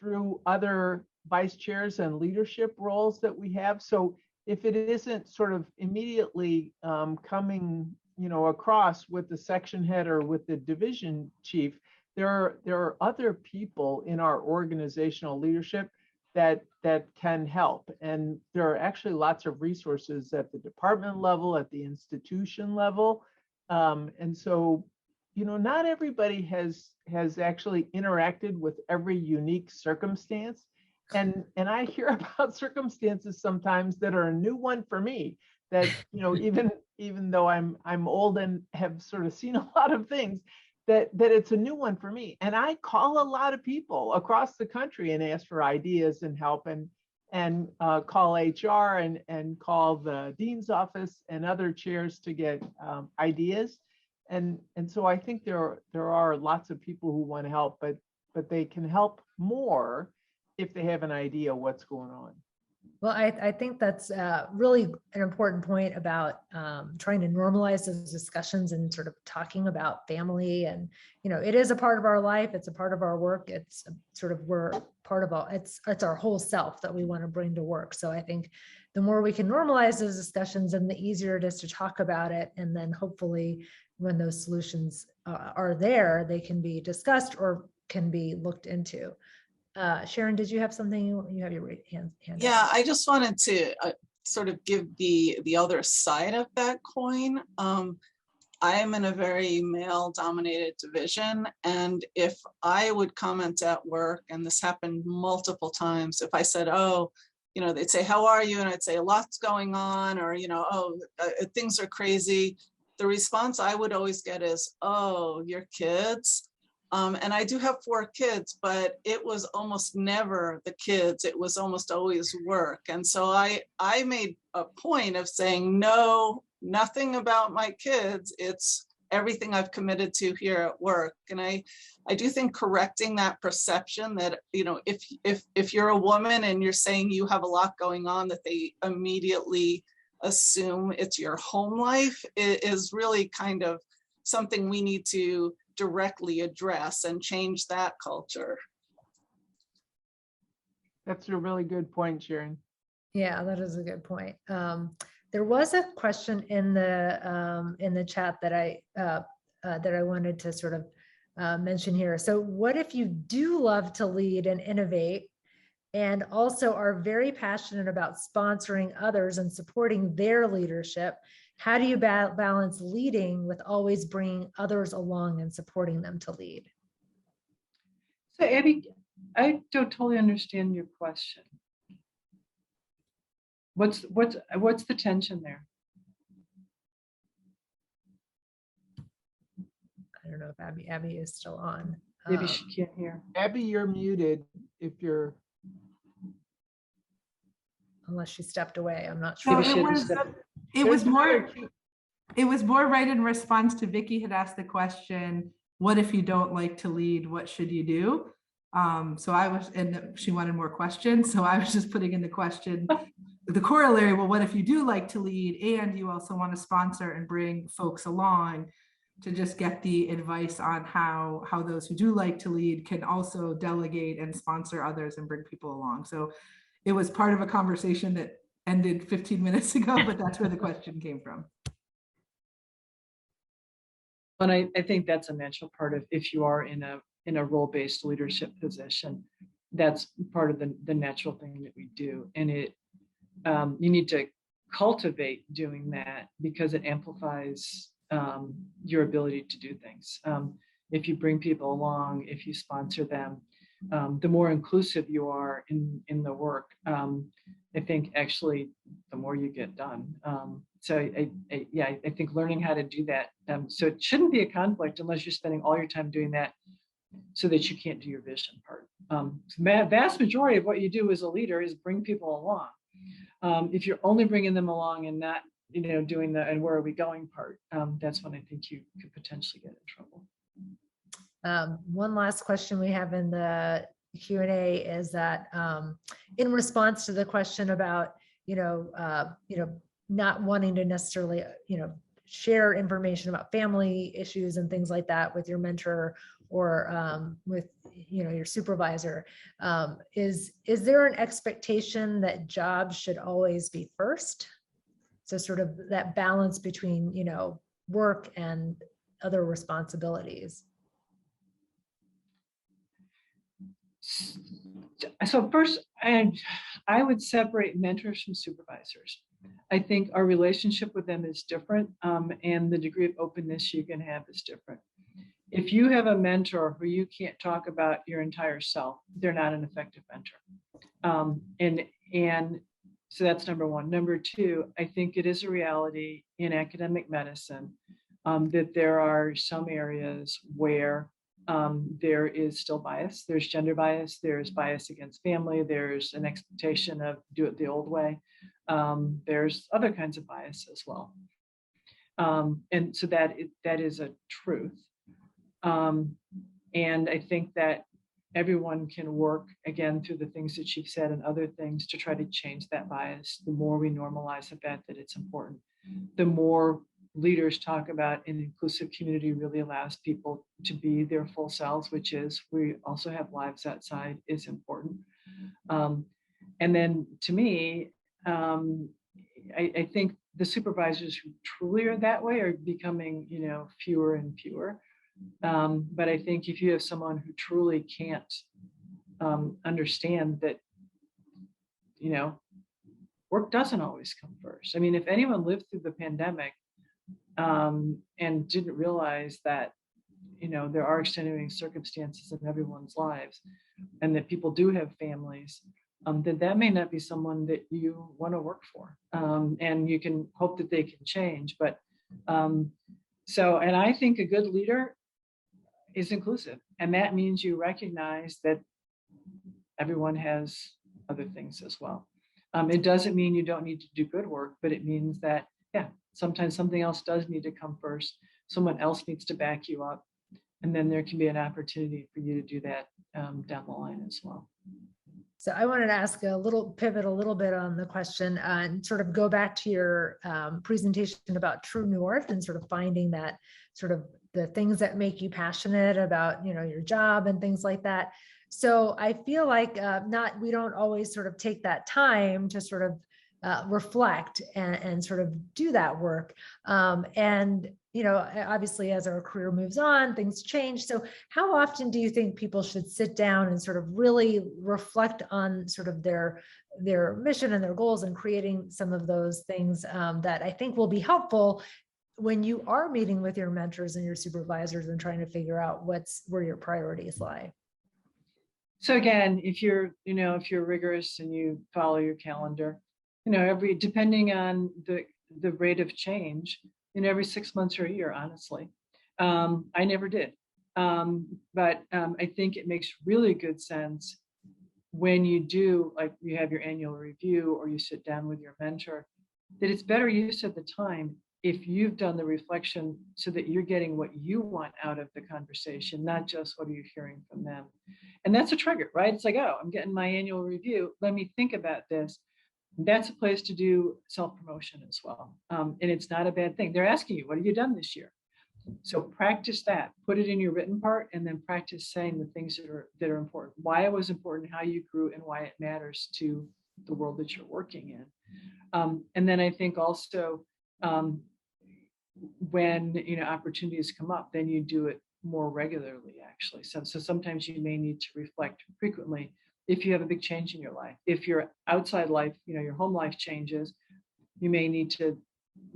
through other vice chairs and leadership roles that we have. So if it isn't sort of immediately coming across with the section head or with the division chief, there are other people in our organizational leadership that can help. And there are actually lots of resources at the department level, at the institution level. And so, not everybody has actually interacted with every unique circumstance. And I hear about circumstances sometimes that are a new one for me, that, even though I'm old and have sort of seen a lot of things, that it's a new one for me. And I call a lot of people across the country and ask for ideas and help, and call HR and call the dean's office and other chairs to get ideas. And so I think there are lots of people who want to help, but they can help more if they have an idea what's going on. Well, I think that's really an important point about trying to normalize those discussions and sort of talking about family. And, it is a part of our life. It's a part of our work. It's sort of, we're part of it's our whole self that we want to bring to work. So I think the more we can normalize those discussions, and the easier it is to talk about it. And then hopefully when those solutions are there, they can be discussed or can be looked into. Sharon, did you have something you have your hand? Yeah, I just wanted to sort of give the other side of that coin. I am in a very male-dominated division, and if I would comment at work, and this happened multiple times, if I said, "Oh, they'd say, 'How are you?' and I'd say, 'A lot's going on,' or "Oh, things are crazy." The response I would always get is, "Oh, your kids." And I do have 4 kids, but it was almost never the kids. It was almost always work. And so I made a point of saying, no, nothing about my kids. It's everything I've committed to here at work. And I do think correcting that perception that, you know, if you're a woman and you're saying you have a lot going on, that they immediately assume it's your home life is really kind of something we need to directly address and change that culture. That's a really good point, Sharon. Yeah, that is a good point. There was a question in the chat that I wanted to sort of mention here. So what if you do love to lead and innovate and also are very passionate about sponsoring others and supporting their leadership? How do you balance leading with always bringing others along and supporting them to lead? So Abby, I don't totally understand your question. What's the tension there? I don't know if Abby is still on. Maybe she can't hear. Abby, you're muted if you're. Unless she stepped away, I'm not So sure. it was more right in response to Vicky had asked the question, what if you don't like to lead, what should you do? So I was, and she wanted more questions. So I was just putting in the question, the corollary, well, what if you do like to lead and you also want to sponsor and bring folks along, to just get the advice on how those who do like to lead can also delegate and sponsor others and bring people along. So it was part of a conversation that ended 15 minutes ago, but that's where the question came from. And I think that's a natural part of, if you are in a role-based leadership position, that's part of the natural thing that we do. And it you need to cultivate doing that because it amplifies your ability to do things. If you bring people along, if you sponsor them, the more inclusive you are in the work, I think actually the more you get done. So I think learning how to do that. So it shouldn't be a conflict unless you're spending all your time doing that so that you can't do your vision part. Vast majority of what you do as a leader is bring people along. If you're only bringing them along and not, doing the and where are we going part, that's when I think you could potentially get in trouble. One last question we have in the Q&A is that in response to the question about, not wanting to necessarily, share information about family issues and things like that with your mentor or with, your supervisor, is there an expectation that jobs should always be first? So sort of that balance between, work and other responsibilities. So first, I would separate mentors from supervisors. I think our relationship with them is different, and the degree of openness you can have is different. If you have a mentor who you can't talk about your entire self, they're not an effective mentor. And so that's number one. Number two, I think it is a reality in academic medicine that there are some areas where there is still bias. There's gender bias, there's bias against family, there's an expectation of do it the old way. There's other kinds of bias as well. And so that is a truth. And I think that everyone can work again through the things that you've said and other things to try to change that bias. The more we normalize the fact that it's important, the more leaders talk about an inclusive community really allows people to be their full selves, which is we also have lives outside, is important. And then to me, I think the supervisors who truly are that way are becoming, fewer and fewer. But I think if you have someone who truly can't understand that, work doesn't always come first. I mean, if anyone lived through the pandemic and didn't realize that, there are extenuating circumstances in everyone's lives and that people do have families, then that may not be someone that you want to work for. And you can hope that they can change. But and I think a good leader is inclusive. And that means you recognize that everyone has other things as well. It doesn't mean you don't need to do good work, but it means that, sometimes something else does need to come first someone else needs to back you up. And then there can be an opportunity for you to do that down the line as well. So I wanted to ask pivot a little bit on the question and sort of go back to your presentation about True North and sort of finding that sort of the things that make you passionate about, your job and things like that. So I feel like we don't always sort of take that time to sort of reflect and sort of do that work. Obviously as our career moves on, things change. So how often do you think people should sit down and sort of really reflect on sort of their mission and their goals and creating some of those things that I think will be helpful when you are meeting with your mentors and your supervisors and trying to figure out where your priorities lie? So again, if you're rigorous and you follow your calendar, depending on the rate of change, every 6 months or a year, honestly. I never did. But I think it makes really good sense when you do, like you have your annual review or you sit down with your mentor, that it's better use of the time if you've done the reflection so that you're getting what you want out of the conversation, not just what are you hearing from them. And that's a trigger, right? It's like, oh, I'm getting my annual review. Let me think about this. That's a place to do self-promotion as well. And it's not a bad thing. They're asking you, what have you done this year? So practice that, put it in your written part, and then practice saying the things that are important, why it was important, how you grew, and why it matters to the world that you're working in. And then I think also when opportunities come up, then you do it more regularly, actually. So sometimes you may need to reflect frequently. If you have a big change in your life, if your outside life, your home life changes, you may need to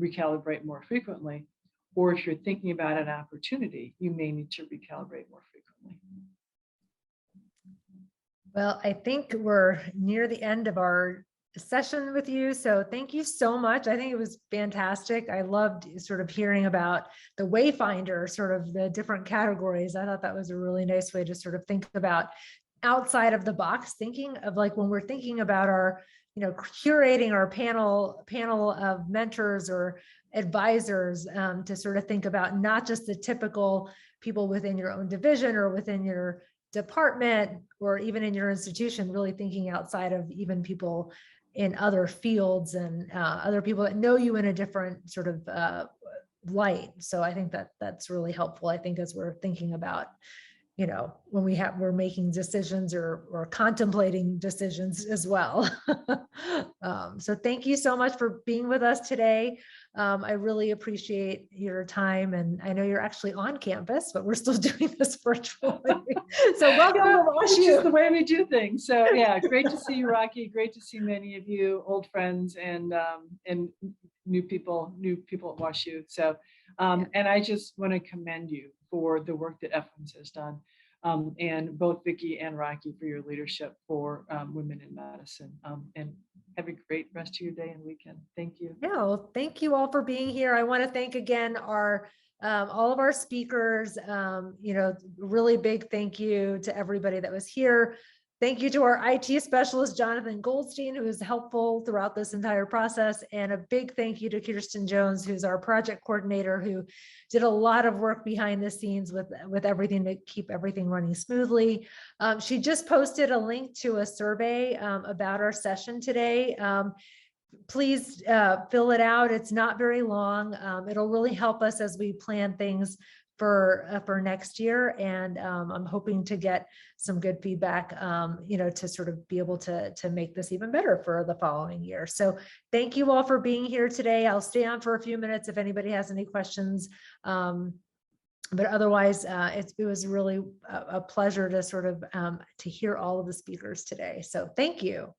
recalibrate more frequently. Or if you're thinking about an opportunity, you may need to recalibrate more frequently. Well, I think we're near the end of our session with you. So thank you so much. I think it was fantastic. I loved sort of hearing about the Wayfinder, sort of the different categories. I thought that was a really nice way to sort of think about outside of the box, thinking of like when we're thinking about our, curating our panel of mentors or advisors to sort of think about not just the typical people within your own division or within your department or even in your institution, really thinking outside of even people in other fields and other people that know you in a different sort of light. So I think that that's really helpful. I think as we're thinking about, when we're making decisions or contemplating decisions as well. So thank you so much for being with us today. I really appreciate your time, and I know you're actually on campus, but we're still doing this virtually. So welcome to It's just the way we do things. So yeah, great to see you, Rocky. Great to see many of you, old friends and new people at WashU. So, and I just want to commend you for the work that FACP has done, and both Vicki and Rocky for your leadership for women in medicine. And have a great rest of your day and weekend. Thank you. Yeah, well, thank you all for being here. I want to thank again our all of our speakers. Really big thank you to everybody that was here. Thank you to our IT specialist, Jonathan Goldstein, who was helpful throughout this entire process. And a big thank you to Kirsten Jones, who's our project coordinator, who did a lot of work behind the scenes with everything to keep everything running smoothly. She just posted a link to a survey about our session today. Please fill it out. It's not very long. It'll really help us as we plan things for next year. And I'm hoping to get some good feedback, to sort of be able to make this even better for the following year. So thank you all for being here today. I'll stay on for a few minutes if anybody has any questions. But otherwise, it was really a pleasure to sort of to hear all of the speakers today. So thank you.